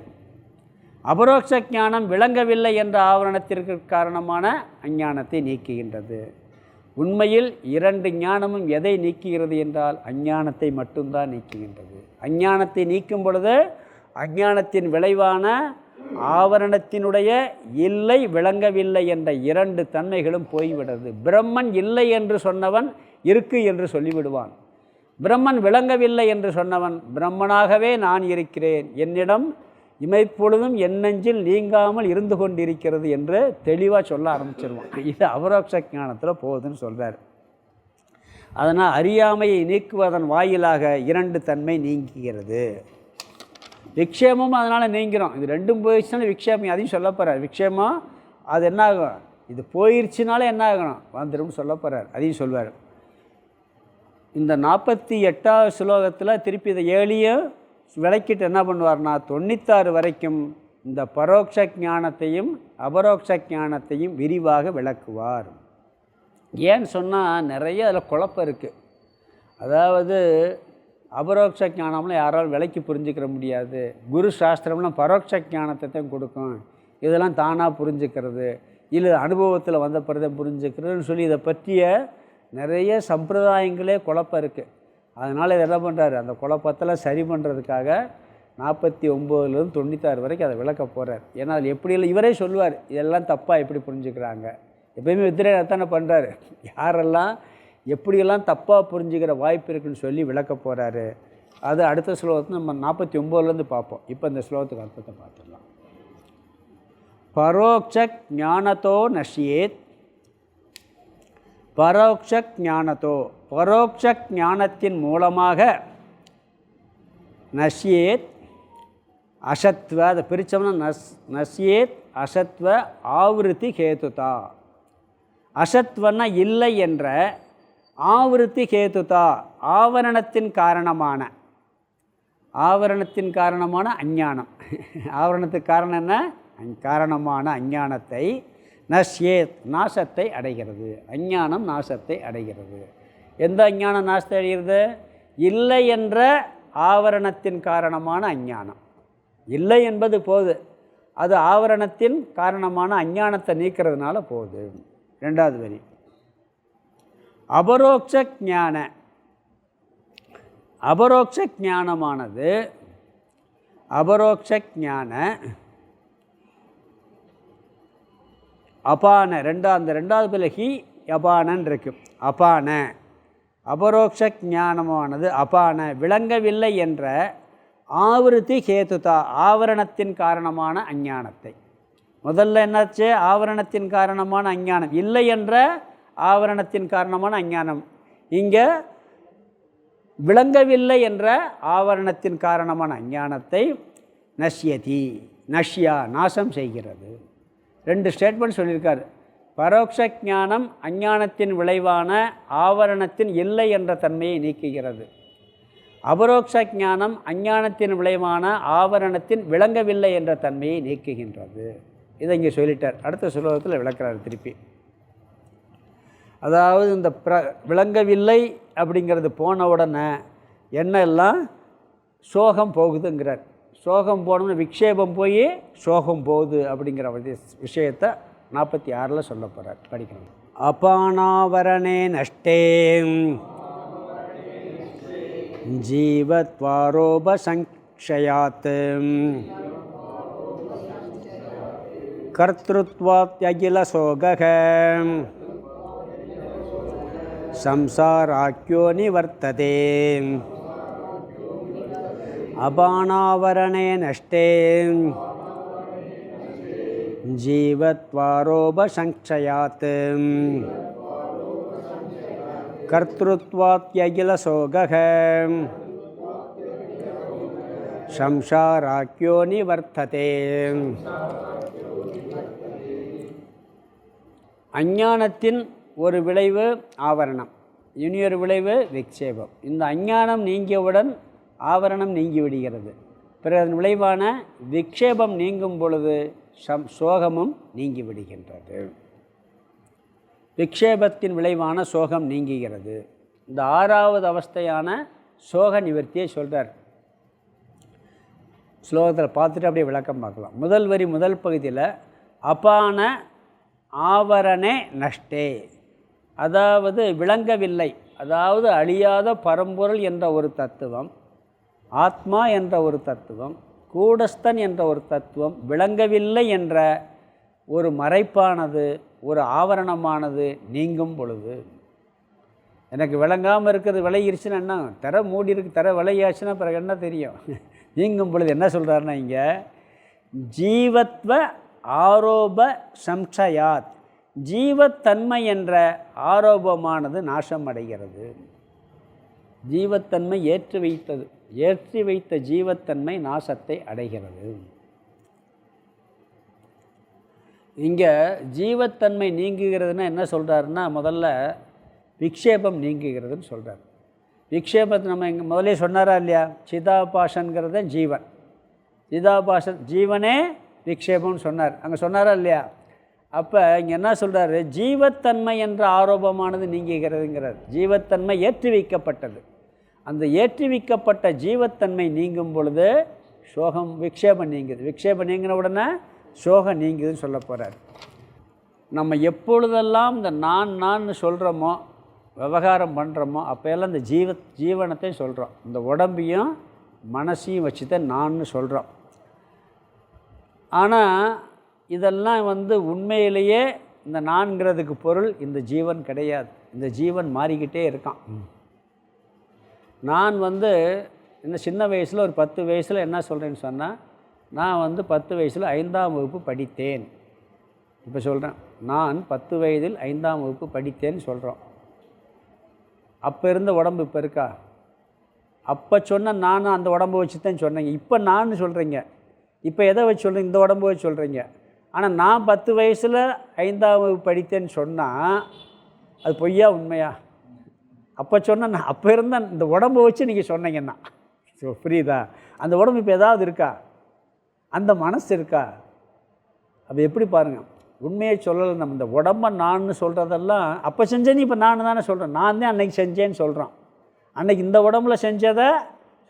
அபரோக்ஷ ஞானம் விளங்கவில்லை என்ற ஆவரணத்திற்கு காரணமான அஞ்ஞானத்தை நீக்குகின்றது. உண்மையில் 2 ஞானமும் எதை நீக்குகிறது என்றால் அஞ்ஞானத்தை மட்டும்தான் நீக்குகின்றது. அஞ்ஞானத்தை நீக்கும் பொழுது அஞ்ஞானத்தின் விளைவான ஆவரணத்தினுடைய இல்லை விளங்கவில்லை என்ற 2 தன்மைகளும் போய்விடுறது. பிரம்மன் இல்லை என்று சொன்னவன் இருக்கு என்று சொல்லிவிடுவான். பிரம்மன் விளங்கவில்லை என்று சொன்னவன் பிரம்மனாகவே நான் இருக்கிறேன், என்னிடம் இமைப்பொழுதும் என் நெஞ்சில் நீங்காமல் இருந்து கொண்டிருக்கிறது என்று தெளிவாக சொல்ல ஆரம்பிச்சிருவான். இது அபரோக்ஷ ஞானத்தில் போகுதுன்னு சொல்கிறார். அதனால் அறியாமையை நீக்குவதன் வாயிலாக 2 தன்மை நீங்குகிறது. விக்ஷேமும் அதனால் நீங்கிறோம். இது 2 போயிடுச்சுனால விக்ஷேமம், அதையும் சொல்ல போகிறார். விக்ஷேமம் அது என்ன ஆகும்? இது போயிடுச்சுனால என்ன ஆகணும்? வந்துடும் சொல்ல போகிறார், அதையும் சொல்வார். இந்த 48வது ஸ்லோகத்தில் திருப்பி இதை 7ஐயும் விளக்கிட்டு என்ன பண்ணுவார்னா 96 வரைக்கும் இந்த பரோட்ச ஞானத்தையும் அபரோக்ஷ ஞானத்தையும் விரிவாக விளக்குவார். ஏன்னு சொன்னால் நிறைய அதில் குழப்பம் இருக்குது. அதாவது அபரோக்ஷ ஞானம்லாம் யாராலும் விலைக்கு புரிஞ்சுக்கிற முடியாது. குரு சாஸ்திரம்லாம் பரோட்ச ஞானத்தை தான் கொடுக்கும். இதெல்லாம் தானாக புரிஞ்சுக்கிறது, இல்லை அனுபவத்தில் வந்த பிறதை புரிஞ்சுக்கிறதுன்னு சொல்லி இதை பற்றிய நிறைய சம்பிரதாயங்களே குழப்பம் இருக்குது. அதனால் இதை என்ன பண்ணுறாரு, அந்த குழப்பத்தில் சரி பண்ணுறதுக்காக 49லேருந்து 96 வரைக்கும் அதை விளக்க போகிறார். ஏன்னா அதில் எப்படியெல்லாம் இவரே சொல்லுவார், இதெல்லாம் தப்பாக எப்படி புரிஞ்சுக்கிறாங்க. எப்பயுமே வித்திரை தானே பண்ணுறாரு, யாரெல்லாம் எப்படியெல்லாம் தப்பாக புரிஞ்சுக்கிற வாய்ப்பு இருக்குன்னு சொல்லி விளக்க போகிறாரு. அது அடுத்த ஸ்லோகத்தை நம்ம 49லேருந்து பார்ப்போம். இப்போ இந்த ஸ்லோகத்துக்கு அர்த்தத்தை பார்த்துடலாம். பரோக்ஷ ஞானத்தோ நஷ்யேத். பரோக்ஷ ஞானத்தோ, பரோக்ஷ ஞானத்தின் மூலமாக நஷ்யேத் அசத்வ, அதை பிரித்தோம்னா நஷ்யேத் அசத்வ ஆவிருத்தி ஹேதுதா. அசத்வன்னா இல்லை என்ற, ஆவிருத்தி ஹேதுதா ஆவரணத்தின் காரணமான, ஆவரணத்தின் காரணமான அஞ்ஞானம். ஆவரணத்துக்கு காரணம் என்ன, காரணமான அஞ்ஞானத்தை நஷ்யேத் நாசத்தை அடைகிறது. அஞ்ஞானம் நாசத்தை அடைகிறது. எந்த அஞ்ஞானம் நாசத்தை அடைகிறது, இல்லை என்ற ஆவரணத்தின் காரணமான அஞ்ஞானம். இல்லை என்பது போது, அது ஆவரணத்தின் காரணமான அஞ்ஞானத்தை நீக்கிறதுனால போகுது. ரெண்டாவது வரி, அபரோக்ஷ ஞான. அபரோக்ஷ ஞானமானது, அபரோக்ஷ ஞான அபான, அந்த ரெண்டாவது பிறகு அபானன் இருக்கு. அபான, அபரோக்ஷ ஞானமானது அபான விளங்கவில்லை என்ற ஆவிருத்தி ஹேதுதா ஆவரணத்தின் காரணமான அஞ்ஞானத்தை. முதல்ல என்னாச்சு, ஆவரணத்தின் காரணமான அஞ்ஞானம், இல்லை என்ற ஆவரணத்தின் காரணமான அஞ்ஞானம். இங்கே விளங்கவில்லை என்ற ஆவரணத்தின் காரணமான அஞ்ஞானத்தை நஷ்யதி, நஷ்யா நாசம் செய்கிறது. ரெண்டு ஸ்டேட்மெண்ட் சொல்லியிருக்காரு. பரோக்ஷ ஞானம் அஞ்ஞானத்தின் விளைவான ஆவரணத்தின் இல்லை என்ற தன்மையை நீக்குகிறது. அபரோக்ஷ ஞானம் அஞ்ஞானத்தின் விளைவான ஆவரணத்தின் விளங்கவில்லை என்ற தன்மையை நீக்குகின்றது. இதை இங்கே சொல்லிட்டார். அடுத்த சுலோகத்தில் விளக்கிறார் திருப்பி. அதாவது இந்த விளங்கவில்லை அப்படிங்கிறது போன உடனே என்னெல்லாம் சோகம் போகுதுங்கிறார். சோகம் போனோம்னா விக்ஷேபம் போய் சோகம் போகுது அப்படிங்கிற விஷயத்தை 46 சொல்ல போகிறார். படிக்கணும். அபானாவரணே நஷ்டே ஜீவத்வாரோபசங்க்ஷயாத் கர்த்ருத்வாத்யகிலசோகக சம்சாராக்யோ நிவர்த்ததே. அபானாவரணே நஷ்டே ஜீவத்வாரோபசங்க்ஷயாத் கர்த்ருத்வாத்யகிலசோகக சம்சாராக்யோ நிவர்த்ததே. அஞ்ஞானத்தின் ஒரு விளைவு ஆவரணம், இனியொரு விளைவு விக்ஷேபம். இந்த அஞ்ஞானம் நீங்கியவுடன் ஆவரணம் நீங்கிவிடுகிறது. பிறகு அதன் விளைவான விக்ஷேபம் நீங்கும் பொழுது சோகமும் நீங்கிவிடுகின்றது. விக்ஷேபத்தின் விளைவான சோகம் நீங்குகிறது. இந்த 6வது அவஸ்தையான சோக நிவர்த்தியை சொல்கிறார். ஸ்லோகத்தில் பார்த்துட்டு அப்படியே விளக்கம் பார்க்கலாம். முதல் வரி முதல் பகுதியில் அபான ஆவரணே நஷ்டே, அதாவது விளங்கவில்லை, அதாவது அழியாத பரம்பொருள் என்ற ஒரு தத்துவம், ஆத்மா என்ற ஒரு தத்துவம், கூடஸ்தன் என்ற ஒரு தத்துவம் விளங்கவில்லை என்ற ஒரு மறைப்பானது, ஒரு ஆவரணமானது நீங்கும் பொழுது, எனக்கு விளங்காமல் இருக்கிறது விளையிருச்சுன்னா என்ன, திரை மூடி இருக்கு, திரை விளையாச்சுன்னா பிறகு என்ன தெரியும். நீங்கும் பொழுது என்ன சொல்கிறாருன்னா இங்கே ஜீவத்வ ஆரோப சம்சயாத், ஜீவத்தன்மை என்ற ஆரோபமானது நாசம் அடைகிறது. ஜீவத்தன்மை ஏற்றி வைத்த ஜீவத்தன்மை நாசத்தை அடைகிறது. இங்கே ஜீவத்தன்மை நீங்குகிறதுனா என்ன சொல்கிறாருன்னா, முதல்ல விக்ஷேபம் நீங்குகிறதுன்னு சொல்கிறார். விக்ஷேபத்தை நம்ம இங்கே முதலே சொன்னாரா இல்லையா, சிதாபாசன்கிறத ஜீவன், சிதாபாசன் ஜீவனே விக்ஷேபம்னு சொன்னார். அங்கே சொன்னாரா இல்லையா, அப்போ இங்கே என்ன சொல்கிறாரு, ஜீவத்தன்மை என்ற ஆரோபமானது நீங்குகிறதுங்கிறார். ஜீவத்தன்மை ஏற்றி வைக்கப்பட்டது. அந்த ஏற்றி வைக்கப்பட்ட ஜீவத்தன்மை நீங்கும் பொழுது சோகம் விக்ஷேபம் நீங்குது. விக்ஷேபம் நீங்கின உடனே சோகம் நீங்குதுன்னு சொல்ல போகிறார். நம்ம எப்பொழுதெல்லாம் இந்த நான் சொல்கிறோமோ, விவகாரம் பண்ணுறோமோ, அப்போயெல்லாம் இந்த ஜீவனத்தையும் சொல்கிறோம். இந்த உடம்பையும் மனசையும் வச்சு தான் நான் சொல்கிறோம். ஆனால் இதெல்லாம் உண்மையிலேயே இந்த நான்கிறதுக்கு பொருள் இந்த ஜீவன் கிடையாது. இந்த ஜீவன் மாறிக்கிட்டே இருக்கான். நான் இன்னும் சின்ன வயசில் ஒரு 10 வயசில் என்ன சொல்கிறேன்னு சொன்னால், நான் 10 வயசில் 5ஆம் வகுப்பு படித்தேன். இப்போ சொல்கிறேன், நான் 10 வயதில் 5ஆம் வகுப்பு படித்தேன்னு சொல்கிறோம். அப்போ இருந்த உடம்பு இப்போ இருக்கா? அப்போ சொன்ன நானும் அந்த உடம்பை வச்சு தான் சொன்னேங்க. இப்போ நான் சொல்கிறீங்க. இப்போ எதை வச்சு சொல்கிறீங்க? இந்த உடம்பு வச்சு சொல்கிறீங்க. ஆனால் நான் 10 வயசில் 5ஆம் வகுப்பு படித்தேன்னு சொன்னால் அது பொய்யா உண்மையா? அப்போ சொன்ன நான் அப்போ இருந்த இந்த உடம்பை வச்சு நீங்கள் சொன்னீங்கன்னா புரியுதா? அந்த உடம்பு இப்போ ஏதாவது இருக்கா? அந்த மனசு இருக்கா? அப்போ எப்படி பாருங்கள், உண்மையை சொல்லலை. நம்ம இந்த உடம்பை நான் சொல்கிறதெல்லாம் அப்போ செஞ்சேன்னு இப்போ நான் தானே சொல்கிறேன். நான் தான் அன்றைக்கி செஞ்சேன்னு சொல்கிறோம். அன்றைக்கி இந்த உடம்புல செஞ்சதை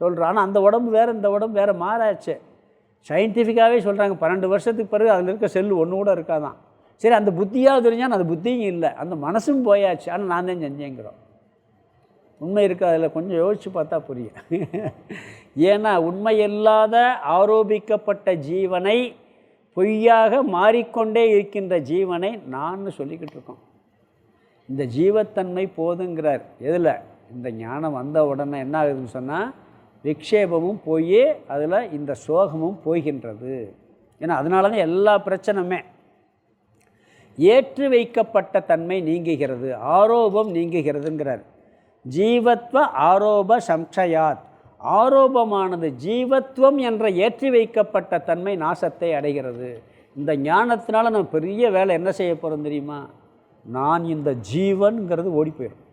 சொல்கிறோம். ஆனால் அந்த உடம்பு வேறு, இந்த உடம்பு வேறு மாறாச்சு. சயின்டிஃபிக்காகவே சொல்கிறாங்க, 12 வருஷத்துக்கு பிறகு அதில் இருக்க செல்லு ஒன்று கூட இருக்காதான். சரி, அந்த புத்தியாவது தெரிஞ்சால் அந்த புத்தியும் இல்லை, அந்த மனசும் போயாச்சு. ஆனால் நான் தான் செஞ்சேங்கிறோம். உண்மை இருக்குது. அதில் கொஞ்சம் யோசித்து பார்த்தா புரியும். ஏன்னா உண்மை இல்லாத ஆரோபிக்கப்பட்ட ஜீவனை, பொய்யாக மாறிக்கொண்டே இருக்கின்ற ஜீவனை நான் சொல்லிக்கிட்டு இருக்கோம். இந்த ஜீவத்தன்மை போதுங்கிறார். எதில்? இந்த ஞானம் வந்த உடனே என்ன ஆகுதுன்னு சொன்னால், விக்ஷேபமும் போய் அதில் இந்த சோகமும் போய்கின்றது. ஏன்னா அதனால தான் எல்லா பிரச்சனையுமே ஏற்று வைக்கப்பட்ட தன்மை நீங்குகிறது, ஆரோபம் நீங்குகிறதுங்கிறார். ஜீவத்வ ஆரோப சம்சயாத், ஆரோபமானது ஜீவத்துவம் என்ற ஏற்றி வைக்கப்பட்ட தன்மை நாசத்தை அடைகிறது. இந்த ஞானத்தினால நம்ம பெரிய வேலை என்ன செய்ய போகிறோம் தெரியுமா? நான் இந்த ஜீவன்கிறது ஓடி போயிடும்.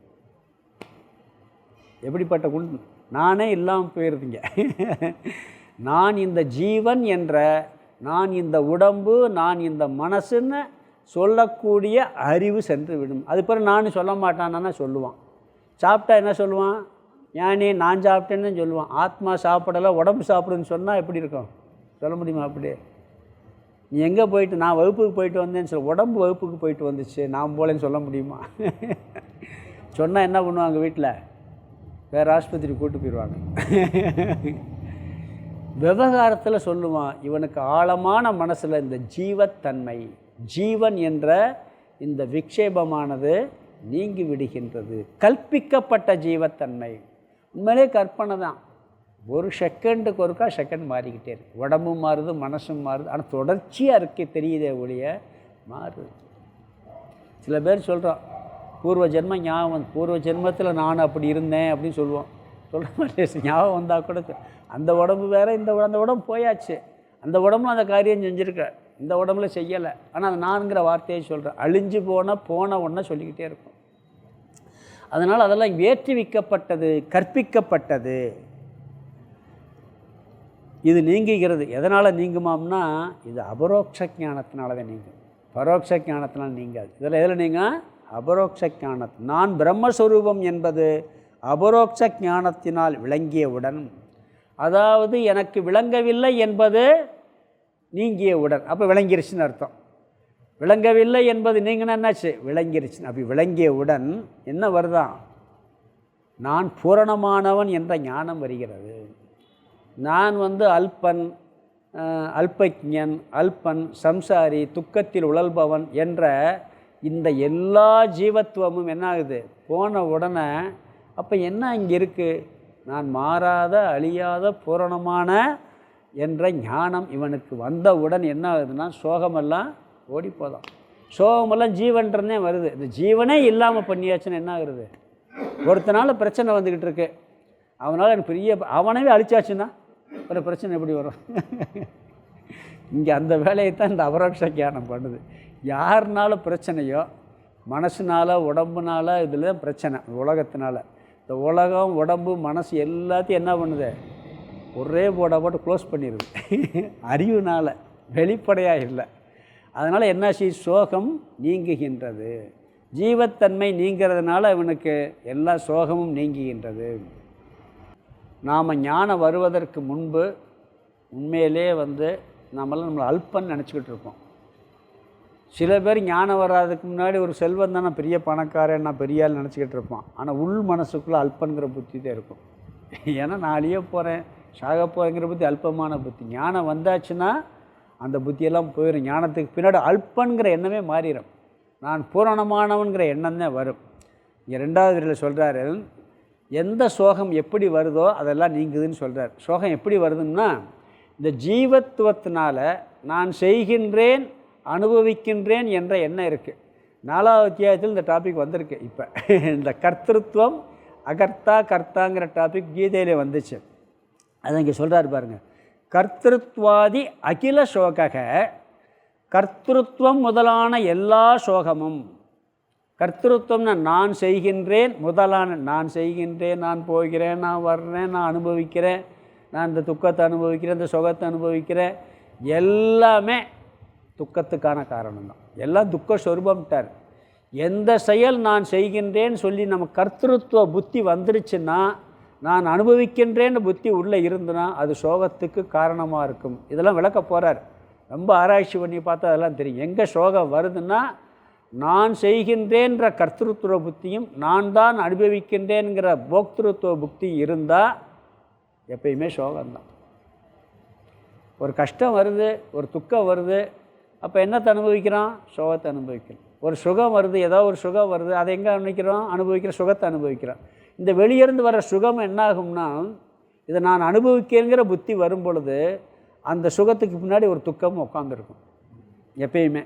எப்படிப்பட்ட நானே இல்லாமல் போயிருந்தீங்க. நான் இந்த ஜீவன் என்ற, நான் இந்த உடம்பு, நான் இந்த மனசுன்னு சொல்லக்கூடிய அறிவு சென்று விடும். அது பிறகு நான் சொல்ல மாட்டானா சொல்லுவான். சாப்பிட்டா என்ன சொல்லுவான்? ஞானி நான் சாப்பிட்டேன்னு சொல்லுவான். ஆத்மா சாப்பிடலை, உடம்பு சாப்பிடுன்னு சொன்னால் எப்படி இருக்கும்? சொல்ல முடியுமா? அப்படியே நீ எங்கே போயிட்டு, நான் வகுப்புக்கு போயிட்டு வந்தேன்னு சொல்ல, உடம்பு வகுப்புக்கு போயிட்டு வந்துச்சு நான் போலேன்னு சொல்ல முடியுமா? சொன்னால் என்ன பண்ணுவாங்க? வீட்டில் வேறு ஆஸ்பத்திரி கூட்டு போயிடுவாங்க. விவகாரத்தில் சொல்லுவான், இவனுக்கு ஆழமான மனசில் இந்த ஜீவத்தன்மை, ஜீவன் என்ற இந்த விக்ஷேபமானது நீங்கி விடுகின்றது. கற்பிக்கப்பட்ட ஜீவத்தன்மை உண்மையிலே கற்பனை தான். ஒரு செகண்டுக்கு ஒருக்கா செகண்ட் மாறிக்கிட்டே இருக்கு. உடம்பும் மாறுது, மனசும் மாறுது. ஆனால் தொடர்ச்சியாக இருக்க தெரியுதே ஒழிய மாறுது. சில பேர் சொல்கிறோம், பூர்வ ஜென்மம் ஞாபகம், பூர்வ ஜென்மத்தில் நான் அப்படி இருந்தேன் அப்படின்னு சொல்லுவோம். சொல்ல மாட்டேன். ஞாபகம் வந்தால் கூட அந்த உடம்பு வேறு, அந்த உடம்பு போயாச்சு. அந்த உடம்புல அந்த காரியம் செஞ்சுருக்க, இந்த உடம்புல செய்யலை. ஆனால் அது நான்கிற வார்த்தையை சொல்கிறேன். அழிஞ்சு போன ஒன்றை சொல்லிக்கிட்டே இருக்கும். அதனால் அதெல்லாம் ஏற்றி வைக்கப்பட்டது, கற்பிக்கப்பட்டது. இது நீங்குகிறது. எதனால் நீங்குமாம்னா, இது அபரோக்ஷ ஞானத்தினால தான் நீங்கும். பரோட்ச ஞானத்தினால் நீங்காது. இதில் எதில் நீங்கள்? அபரோக்ஷ ஞானத்து. நான் பிரம்மஸ்வரூபம் என்பது அபரோக்ஷ ஞானத்தினால் விளங்கியவுடன், அதாவது எனக்கு விளங்கவில்லை என்பது நீங்கியவுடன், அப்போ விளங்கிருச்சுன்னு அர்த்தம். விளங்கவில்லை என்பது நீங்கன்னா என்னாச்சு? விளங்கிருச்சுன்னு. அப்படி விளங்கியவுடன் என்ன வருதான்? நான் பூரணமானவன் என்ற ஞானம் வருகிறது. நான் அல்பன், அல்பஜ்ஞன், அல்பன், சம்சாரி, துக்கத்தில் உழல்பவன் என்ற இந்த எல்லா ஜீவத்துவமும் என்ன ஆகுது? போன உடனே அப்போ என்ன இங்கே இருக்குது? நான் மாறாத, அழியாத, பூரணமான என்ற ஞானம் இவனுக்கு வந்தவுடன் என்ன ஆகுதுன்னா, சோகமெல்லாம் ஓடிப்போதான். சோகமெல்லாம் ஜீவன்றதே வருது. இந்த ஜீவனே இல்லாமல் பண்ணியாச்சுன்னு என்ன ஆகுது? ஒருத்தனால பிரச்சனை வந்துக்கிட்டு இருக்கு, அவனால் எனக்கு பெரிய, அவனவே அழிச்சாச்சுன்னா ஒரு பிரச்சனை எப்படி வரும்? இங்கே அந்த வேலையை தான் இந்த அபரோக்ஷ ஞானம் பண்ணுது. யாருனால பிரச்சனையோ, மனசுனால, உடம்புனால, இதில் தான் பிரச்சனை. உலகத்தினால இந்த உலகம், உடம்பு, மனசு எல்லாத்தையும் என்ன பண்ணுது? ஒரே போட போட்டு க்ளோஸ் பண்ணிடுது. அறிவுனால், வெளிப்படையாக இல்லை. அதனால் என்னாச்சு, சோகம் நீங்குகின்றது. ஜீவத்தன்மை நீங்கிறதுனால இவனுக்கு எல்லா சோகமும் நீங்குகின்றது. நாம் ஞானம் வருவதற்கு முன்பு உண்மையிலே நம்மளாம் நம்மளை அல்பன்னு நினச்சிக்கிட்டு இருப்போம். சில பேர் ஞானம் வராதுக்கு முன்னாடி ஒரு செல்வம் தான் நான் பெரிய பணக்காரன், நான் பெரிய ஆள் நினச்சிக்கிட்டு இருப்பான். ஆனால் உள் மனசுக்குள்ளே அல்பங்கிற புத்தி தான் இருக்கும். ஏன்னா நான் அழிய போகிறேன், சாக போகிறேங்கிற புத்தி அல்பமான புத்தி. ஞானம் வந்தாச்சுன்னா அந்த புத்தியெல்லாம் போயிடும். ஞானத்துக்கு பின்னாடி அல்பங்கிற எண்ணமே மாறிடும். நான் பூரணமானவன்கிற எண்ணம் தான் வரும். இங்கே 2வது வரியில் சொல்கிறாரு, எந்த சோகம் எப்படி வருதோ அதெல்லாம் நீங்குதுன்னு சொல்கிறார். சோகம் எப்படி வருதுன்னா, இந்த ஜீவத்துவத்தினால நான் செய்கின்றேன், அனுபவிக்கின்றேன் என்ற எண்ணம் இருக்குது. 4வது அத்தியாயத்தில் இந்த டாபிக் வந்திருக்கு. இப்போ இந்த கர்த்திருவம் அகர்த்தா கர்த்தாங்கிற டாபிக் கீதையிலே வந்துச்சு. அதை இங்கே சொல்கிறார் பாருங்கள். கர்த்திருவாதி அகில சோக, கர்த்திருவம் முதலான எல்லா சோகமும். கர்த்திருவம்னா நான் செய்கின்றேன், முதலான நான் செய்கின்றேன், நான் போகிறேன், நான் வர்றேன், நான் அனுபவிக்கிறேன், நான் இந்த துக்கத்தை அனுபவிக்கிறேன், இந்த சுகத்தை அனுபவிக்கிறேன், எல்லாமே துக்கத்துக்கான காரணம்தான். எல்லாம் துக்க சொரூபம்ட்டார். எந்த செயல் நான் செய்கின்றேன்னு சொல்லி நம்ம கர்த்திருவ புத்தி வந்துருச்சுன்னா, நான் அனுபவிக்கின்றேன்னு புத்தி உள்ளே இருந்துன்னா அது சோகத்துக்கு காரணமாக இருக்கும். இதெல்லாம் விளக்க போகிறார். ரொம்ப ஆராய்ச்சி பண்ணி பார்த்தா அதெல்லாம் தெரியும். எங்கே சோகம் வருதுன்னா, நான் செய்கின்றேன்ற கர்த்திருவ புத்தியும் நான் தான் அனுபவிக்கின்றேங்கிற போக்திருத்துவ புத்தி இருந்தால் எப்பயுமே சோகம்தான். ஒரு கஷ்டம் வருது, ஒரு துக்கம் வருது, அப்போ என்னத்தை அனுபவிக்கிறோம்? சோகத்தை அனுபவிக்கிறோம். ஒரு சுகம் வருது, ஏதோ ஒரு சுகம் வருது, அதை எங்கே அனுபவிக்கிற சுகத்தை அனுபவிக்கிறோம். இந்த வெளியிருந்து வர சுகம் என்னாகும்னா, இதை நான் அனுபவிக்கிறேங்கிற புத்தி வரும் பொழுது அந்த சுகத்துக்கு பின்னாடி ஒரு துக்கம் உட்காந்துருக்கும். எப்பயுமே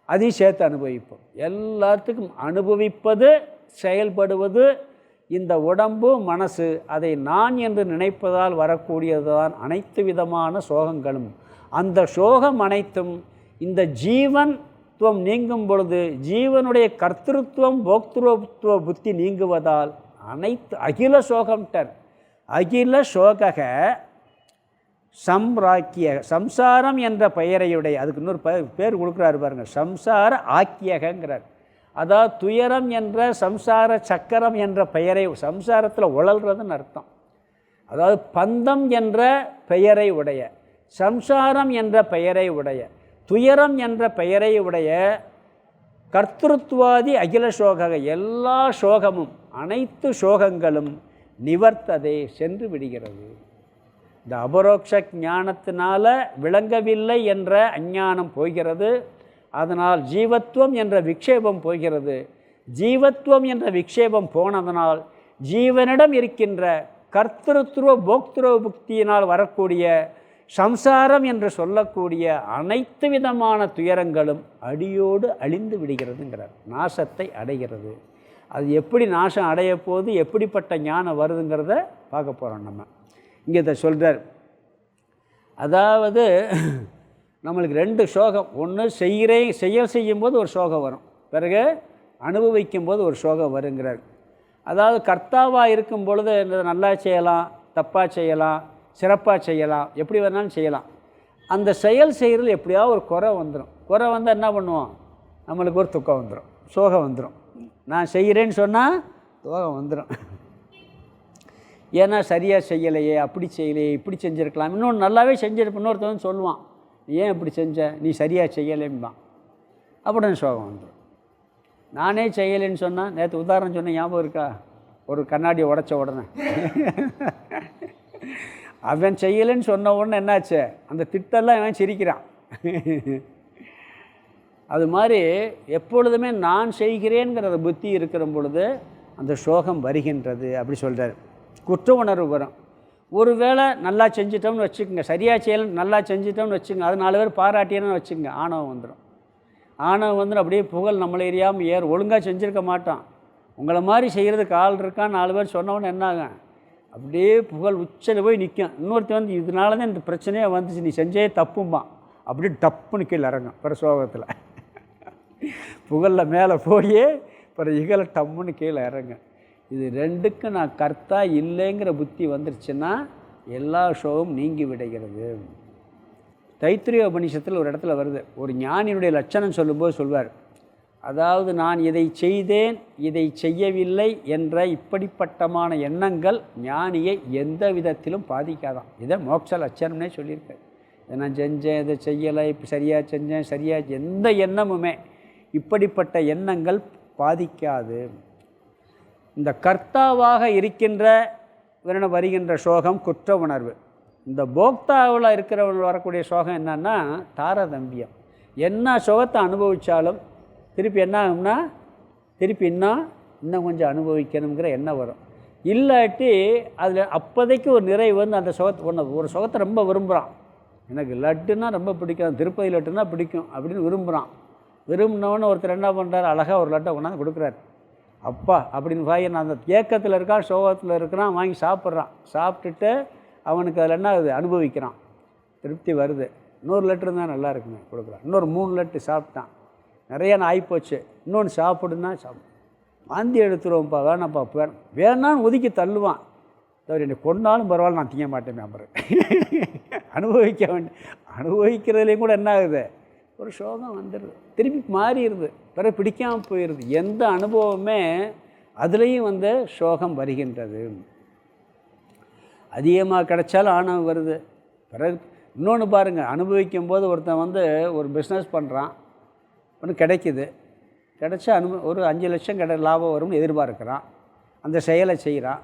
அதையும் சேர்த்து அனுபவிப்போம். எல்லாத்துக்கும் அனுபவிப்பது, செயல்படுவது இந்த உடம்பு மனசு. அதை நான் என்று நினைப்பதால் வரக்கூடியதுதான் அனைத்து விதமான சோகங்களும். அந்த சோகம் அனைத்தும் இந்த ஜீவன்துவம் நீங்கும் பொழுது, ஜீவனுடைய கர்த்திருவம் போக்திருத்துவ புத்தி நீங்குவதால் அனைத்து அகில சோகம்டர். அகில சோக சம்ராக்கிய, சம்சாரம் என்ற பெயரையுடைய, அதுக்கு இன்னொரு பேர் கொடுக்குறாரு பாருங்கள், சம்சார ஆக்கியகங்கிறார். அதாவது துயரம் என்ற சம்சார சக்கரம் என்ற பெயரை, சம்சாரத்தில் உழல்றதுன்னு அர்த்தம். அதாவது பந்தம் என்ற பெயரை உடைய, சம்சாரம் என்ற பெயரை உடைய, துயரம் என்ற பெயரை உடைய கர்த்திருவாதி அகில சோக, எல்லா சோகமும் அனைத்து சோகங்களும் நிவர்த்ததே சென்று விடுகிறது. இந்த அபரோக்ஷ ஞானத்தினால விளங்கவில்லை என்ற அஞ்ஞானம் போகிறது. அதனால் ஜீவத்துவம் என்ற விக்ஷேபம் போகிறது. ஜீவத்துவம் என்ற விக்ஷேபம் போனதனால் ஜீவனிடம் இருக்கின்ற கர்த்திருத்துவ போக்திருவ புக்தியினால் வரக்கூடிய சம்சாரம் என்று சொல்லக்கூடிய அனைத்து விதமான துயரங்களும் அடியோடு அழிந்து விடுகிறதுங்கிறார். நாசத்தை அடைகிறது. அது எப்படி நாசம் அடைய போது, எப்படிப்பட்ட ஞானம் வருதுங்கிறத பார்க்க போகிறோம். நம்ம இங்கே இதை சொல்கிறார். அதாவது நம்மளுக்கு 2 சோகம். ஒன்று செயல் செய்யும்போது ஒரு சோகம் வரும், பிறகு அனுபவிக்கும் போது ஒரு சோகம் வருங்கிறார். அதாவது கர்த்தாவாக இருக்கும் பொழுது நல்லா செய்யலாம், தப்பாக செய்யலாம், சிறப்பாக செய்யலாம், எப்படி வேணாலும் செய்யலாம். அந்த செயல் செய்கிறது எப்படியாவது ஒரு குறை வந்துடும். குறை வந்தால் என்ன பண்ணுவோம்? நம்மளுக்கு ஒரு துக்கம் வந்துடும், சோகம் வந்துடும். நான் செய்கிறேன்னு சொன்னால் சோகம் வந்துடும். ஏன்னா சரியாக செய்யலையே, அப்படி செய்யலையே, இப்படி செஞ்சுருக்கலாம், இன்னொன்று நல்லாவே செஞ்சிருப்பேன், இன்னொருத்தவன் சொல்லுவான், ஏன் இப்படி செஞ்ச, நீ சரியாக செய்யலைம்பான். அப்படின்னு சோகம் வந்துடும். நானே செய்யலைன்னு சொன்னால், நேற்று உதாரணம் சொன்ன ஞாபகம் இருக்கா? ஒரு கண்ணாடியை உடச்ச உடனே அவன் செய்யலைன்னு சொன்ன உடனே என்னாச்சு, அந்த திட்டெல்லாம் அவன் சிரிக்கிறான். அது மாதிரி எப்பொழுதுமே நான் செய்கிறேங்கிற புத்தி இருக்கிற பொழுது அந்த சோகம் வருகின்றது. அப்படி சொல்கிறார். குற்ற உணர்வு வரும். ஒரு வேளை நல்லா செஞ்சிட்டோம்னு வச்சுக்கோங்க, சரியாக செய்யலாம், நல்லா செஞ்சிட்டோம்னு வச்சுக்கோங்க, அது 4 பேர் பாராட்டியன்னு வச்சுக்கோங்க, ஆணவம் வந்துடும். ஆணவம் வந்துடும். அப்படியே புகழ் நம்மளை எரியாமல் ஒழுங்காக செஞ்சுருக்க மாட்டான். உங்களை மாதிரி செய்கிறதுக்கு ஆள் இருக்கான்னு 4 பேர் சொன்னவொன்னே என்னாங்க, அப்படியே புகழ் உச்சத்தில் போய் நிற்கும். இன்னொருத்தர் இதனால தான் இந்த பிரச்சனையே வந்துச்சு, நீ செஞ்சே தப்பும்பான். அப்படியே டப்புன்னு கீழே இறங்கும். பிறகு சோகத்தில் புகழில் மேலே போய் பிறகு இகலை டம்முன்னு கீழே இறங்கும். இது 2க்கும் நான் கர்த்தா இல்லைங்கிற புத்தி வந்துருச்சுன்னா எல்லா சோகம் நீங்கி விடுகிறது. தைத்திரிய உபநிஷத்தில் ஒரு இடத்துல வருது, ஒரு ஞானியினுடைய லட்சணம் சொல்லும்போது சொல்வார், அதாவது நான் இதை செய்தேன் இதை செய்யவில்லை என்ற இப்படிப்பட்டமான எண்ணங்கள் ஞானியை எந்த விதத்திலும் பாதிக்காதான். இதை மோட்ச லட்சணம்னே சொல்லியிருக்காரு. இதை நான் செஞ்சேன், இதை செய்யலை, இப்போ சரியாக செஞ்சேன், சரியாக எந்த எண்ணமுமே இப்படிப்பட்ட எண்ணங்கள் பாதிக்காது. இந்த கர்த்தாவாக இருக்கின்ற வருகின்ற சோகம் குற்ற உணர்வு. இந்த போக்தாவில் இருக்கிறவங்க வரக்கூடிய சோகம் என்னன்னா தாரதம்பியம். என்ன சோகத்தை அனுபவித்தாலும் திருப்பி என்ன ஆகும்னா திருப்பி இன்னும் கொஞ்சம் அனுபவிக்கணுங்கிற எண்ணம் வரும். இல்லாட்டி அதில் அப்போதைக்கு ஒரு நிறைவு வந்து அந்த சுகத்தை ஒரு சுகத்தை ரொம்ப விரும்புகிறான். எனக்கு லட்டுன்னா ரொம்ப பிடிக்கும், திருப்பதி லட்டுன்னா பிடிக்கும் அப்படின்னு விரும்பினவொன்னு ஒருத்தர் என்ன பண்ணுறாரு, அழகாக ஒரு லட்டை கொண்டாந்து கொடுக்குறாரு. அப்பா அப்படின்னு நான் அந்த ஏக்கத்தில் இருக்கான், சோகத்தில் இருக்கிறான், வாங்கி சாப்பிட்றான். சாப்பிட்டுட்டு அவனுக்கு அதில் என்ன ஆகுது, அனுபவிக்கிறான், திருப்தி வருது. இன்னொரு லட்டு இருந்தால் நல்லா இருக்குங்க கொடுக்குறான். இன்னொரு 3 லட்டு சாப்பிட்டான், நிறையா நான் ஆகிப்போச்சு, இன்னொன்று சாப்பிடுன்னா வாந்தி எடுத்துருவோம்ப்பா, வேணாம்ப்பா வேணான்னு ஒதுக்கி தள்ளுவான். தவிர என்னை கொண்டாலும் பரவாயில்ல, நான் திங்க மாட்டேன். அப்புறம் அனுபவிக்கிறதுலேயும் கூட என்ன ஆகுது, ஒரு சோகம் வந்துடுது, திருப்பி மாறிடுது, பிறகு பிடிக்காமல் போயிடுது. எந்த அனுபவமே அதுலேயும் வந்து சோகம் வருகின்றது. அதிகமாக கிடைச்சாலும் ஆணவம் வருது. பிறகு இன்னொன்று பாருங்கள், அனுபவிக்கும் போது ஒருத்தன் வந்து ஒரு பிஸ்னஸ் பண்ணுறான், ஒன்று கிடைச்சா ஒரு 5 லட்சம் லாபம் வரும்னு எதிர்பார்க்குறான். அந்த செயலை செய்கிறான்.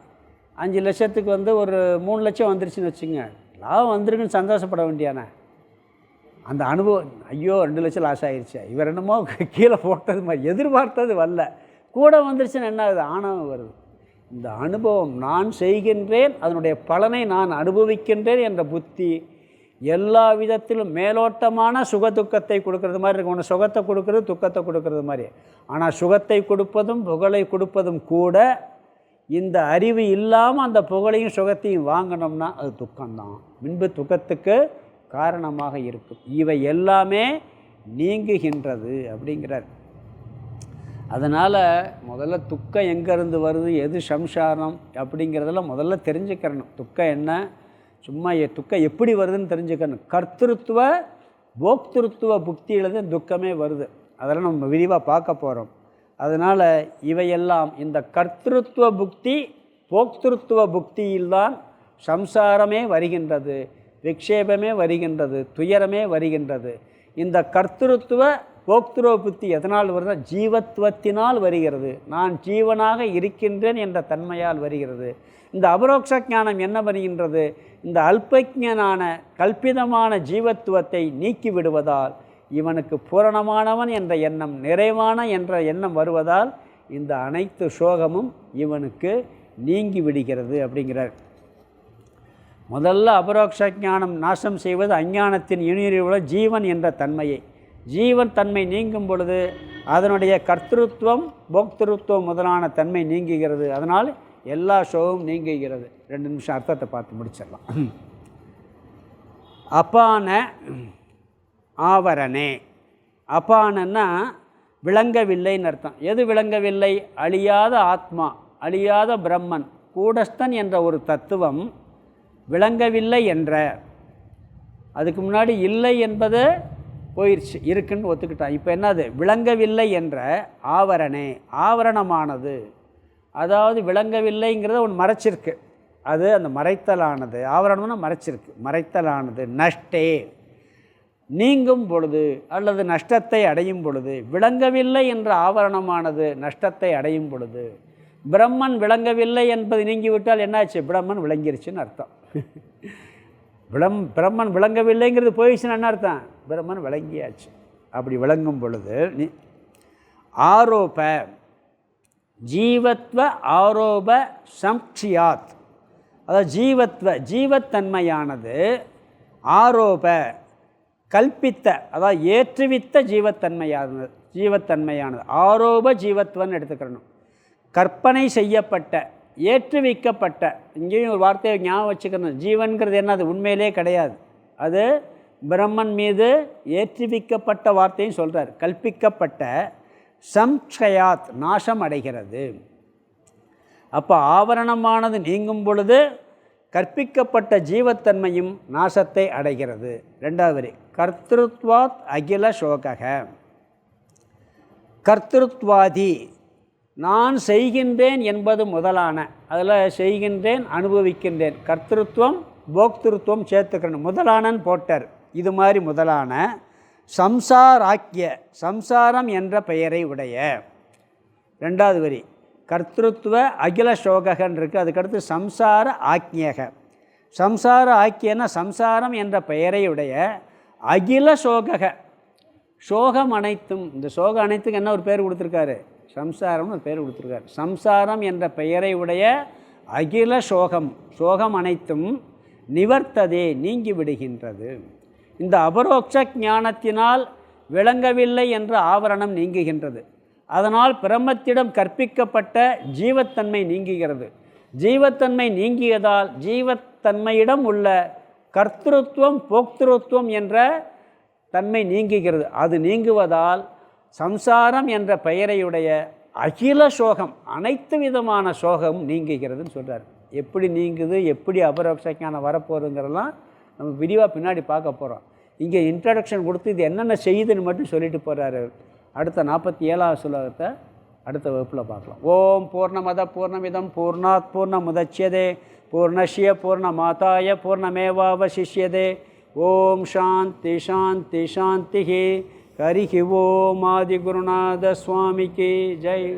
5 லட்சத்துக்கு வந்து ஒரு 3 லட்சம் வந்துருச்சுன்னு வச்சுங்க, லாபம் வந்துருக்குன்னு சந்தோஷப்பட வேண்டியானே. அந்த அனுபவம், ஐயோ 2 லட்சம் லாஸ் ஆகிடுச்சு, இவர் என்னமோ கீழே போட்டது மாதிரி எதிர்பார்த்தது வரல, கூட வந்துருச்சுன்னு என்ன ஆகுது, ஆணவம் வருது. இந்த அனுபவம் நான் செய்கின்றேன், அதனுடைய பலனை நான் அனுபவிக்கின்றேன் என்ற புத்தி எல்லா விதத்திலும் மேலோட்டமான துக்கத்தை கொடுக்கறது மாதிரி இருக்கும். ஒன்று சுகத்தை கொடுக்கறது, துக்கத்தை கொடுக்கறது மாதிரி. ஆனால் சுகத்தை கொடுப்பதும் புகழை கொடுப்பதும் கூட இந்த அறிவு இல்லாமல் அந்த புகழையும் சுகத்தையும் வாங்கினோம்னா அது துக்கம்தான், முன்பு துக்கத்துக்கு காரணமாக இருக்கும். இவை எல்லாமே நீங்குகின்றது அப்படிங்கிறார். அதனால் முதல்ல துக்கம் எங்கேருந்து வருது, எது சம்சாரம் அப்படிங்கிறதெல்லாம் முதல்ல தெரிஞ்சுக்கிறணும். துக்கம் என்ன, சும்மா துக்கம் எப்படி வருதுன்னு தெரிஞ்சுக்கணும். கர்த்திருத்துவ போக்திருத்துவ புக்தியில்தான் துக்கமே வருது. அதெல்லாம் நம்ம விரிவாக பார்க்க போகிறோம். அதனால் இவையெல்லாம் இந்த கர்த்திருத்துவ புக்தி போக்திருத்துவ புக்தியில்தான் சம்சாரமே வருகின்றது, விக்ஷேபமே வருகின்றது, துயரமே வருகின்றது. இந்த கர்த்திருத்துவ போக்திருவ புத்தி எதனால் வருது, ஜீவத்துவத்தினால் வருகிறது. நான் ஜீவனாக இருக்கின்றேன் என்ற தன்மையால் வருகிறது. இந்த அபரோக்ஷ ஞானம் என்ன வருகின்றது, இந்த அல்பஜ்ஞனான கல்பிதமான ஜீவத்துவத்தை நீக்கி விடுவதால் இவனுக்கு பூரணமானவன் என்ற எண்ணம், நிறைவான என்ற எண்ணம் வருவதால் இந்த அனைத்து சோகமும் இவனுக்கு நீங்கி விடுகிறது அப்படிங்கிறார். முதல்ல அபரோக்ஷ ஞானம் நாசம் செய்வது அஞ்ஞானத்தின் இனியுள்ள ஜீவன் என்ற தன்மையை. ஜீவன் தன்மை நீங்கும் பொழுது அதனுடைய கர்த்திருத்துவம் போக்திருத்துவம் முதலான தன்மை நீங்குகிறது. அதனால் எல்லா சோகமும் நீங்குகிறது. 2 நிமிஷம் அர்த்தத்தை பார்த்து முடிச்சிடலாம். அபான ஆவரணே, அபானன்னா விளங்கவில்லைன்னு அர்த்தம். எது விளங்கவில்லை, அழியாத ஆத்மா, அழியாத பிரம்மன், கூடஸ்தன் என்ற ஒரு தத்துவம் விளங்கவில்லை என்ற, அதுக்கு முன்னாடி இல்லை என்பது போயிடுச்சு, இருக்குன்னு ஒத்துக்கிட்டான். இப்போ என்னது, விளங்கவில்லை என்ற ஆவரணே, ஆவரணமானது, அதாவது விளங்கவில்லைங்கிறத ஒன்று மறைச்சிருக்கு, அது அந்த மறைத்தலானது. ஆவரணம்னா மறைச்சிருக்கு, மறைத்தலானது. நஷ்டே, நீங்கும் பொழுது அல்லது நஷ்டத்தை அடையும் பொழுது, விளங்கவில்லை என்ற ஆவரணமானது நஷ்டத்தை அடையும் பொழுது, பிரம்மன் விளங்கவில்லை என்பது நீங்கிவிட்டால் என்னாச்சு, பிரம்மன் விளங்கிருச்சுன்னு அர்த்தம். பிரம்மன் விளங்கவில்லைங்கிறது போயிடுச்சுன்னு என்ன அர்த்தம், பிரம்மன் விளங்கியாச்சு. அப்படி விளங்கும் பொழுது ஆரோப ஜீவத்வ ஆரோப சம்க்ஷியாத், அதாவது ஜீவத்தன்மையானது ஆரோப கல்பித்த, அதாவது ஏற்றுவித்த ஜீவத்தன்மையானது ஆரோப ஜீவத்வன்னு எடுத்துக்கிறணும். கற்பனை செய்யப்பட்ட, ஏற்றுவிக்கப்பட்ட, இங்கேயும் ஒரு வார்த்தையை ஞாபகம் வச்சுக்கணும். ஜீவன்கிறது என்ன, அது உண்மையிலே கிடையாது, அது பிரம்மன் மீது ஏற்றுவிக்கப்பட்ட வார்த்தையும் சொல்கிறார். கல்பிக்கப்பட்ட சம்க்ஷயாத், நாசம் அடைகிறது. அப்போ ஆவரணமானது நீங்கும் பொழுது கற்பிக்கப்பட்ட ஜீவத்தன்மையும் நாசத்தை அடைகிறது. ரெண்டாவது வரி, கர்த்திருத்வாத் அகில சோகக. கர்த்திருத்வாதி, நான் செய்கின்றேன் என்பது முதலான, அதில் செய்கின்றேன் அனுபவிக்கின்றேன், கர்த்திருவம் போக்திருத்துவம் சேர்த்துக்கணும், முதலானன்னு போட்டார். இது மாதிரி முதலான சம்சாராக்கிய, சம்சாரம் என்ற பெயரை உடைய. ரெண்டாவது வரி, கர்த்திருவ அகில சோககன் இருக்குது, அதுக்கடுத்து சம்சார ஆக்ஞக. சம்சார ஆக்கியன சம்சாரம் என்ற பெயரை உடைய அகில சோகக, சோகம் அனைத்தும். இந்த சோகம் அனைத்துக்கு என்ன ஒரு பேர் கொடுத்துருக்காரு? சம்சாரம்னு ஒரு பேர் கொடுத்துருக்காரு. சம்சாரம் என்ற பெயரை உடைய அகில சோகம், சோகம் அனைத்தும் நிவர்த்ததே, நீங்கி விடுகின்றது. இந்த அபரோக்ஷ ஞானத்தினால் விளங்கவில்லை என்ற ஆவரணம் நீங்குகின்றது. அதனால் பிரம்மத்திடம் கற்பிக்கப்பட்ட ஜீவத்தன்மை நீங்குகிறது. ஜீவத்தன்மை நீங்கியதால் ஜீவத்தன்மையிடம் உள்ள கர்த்திருவம் போக்திருத்துவம் என்ற தன்மை நீங்குகிறது. அது நீங்குவதால் சம்சாரம் என்ற பெயரையுடைய அகில சோகம், அனைத்து விதமான சோகம் நீங்குகிறதுன்னு சொல்கிறார். எப்படி நீங்குது, எப்படி அபரோக்ஷ ஞானம் வரப்போகுதுங்கிறதெல்லாம் நம்ம விரிவாக பின்னாடி பார்க்க போகிறோம். இங்கே இன்ட்ரடக்ஷன் கொடுத்து இது என்னென்ன செய்யுதுன்னு மட்டும் சொல்லிட்டு போகிறாரு. அடுத்த 47வது ஸ்லோகத்தை அடுத்த வகுப்பில் பார்க்கலாம். ஓம் பூர்ணமத பூர்ணமிதம் பூர்ணாத் பூர்ணமுதச்யதே பூர்ணஸ்ய பூர்ணமாதாய பூர்ணமேவாவசிஷ்யதே. ஓம் சாந்தி சாந்தி சாந்தி. ஹரிஹி ஓம். ஆதிகுருநாத சுவாமிக்கு ஜெய்.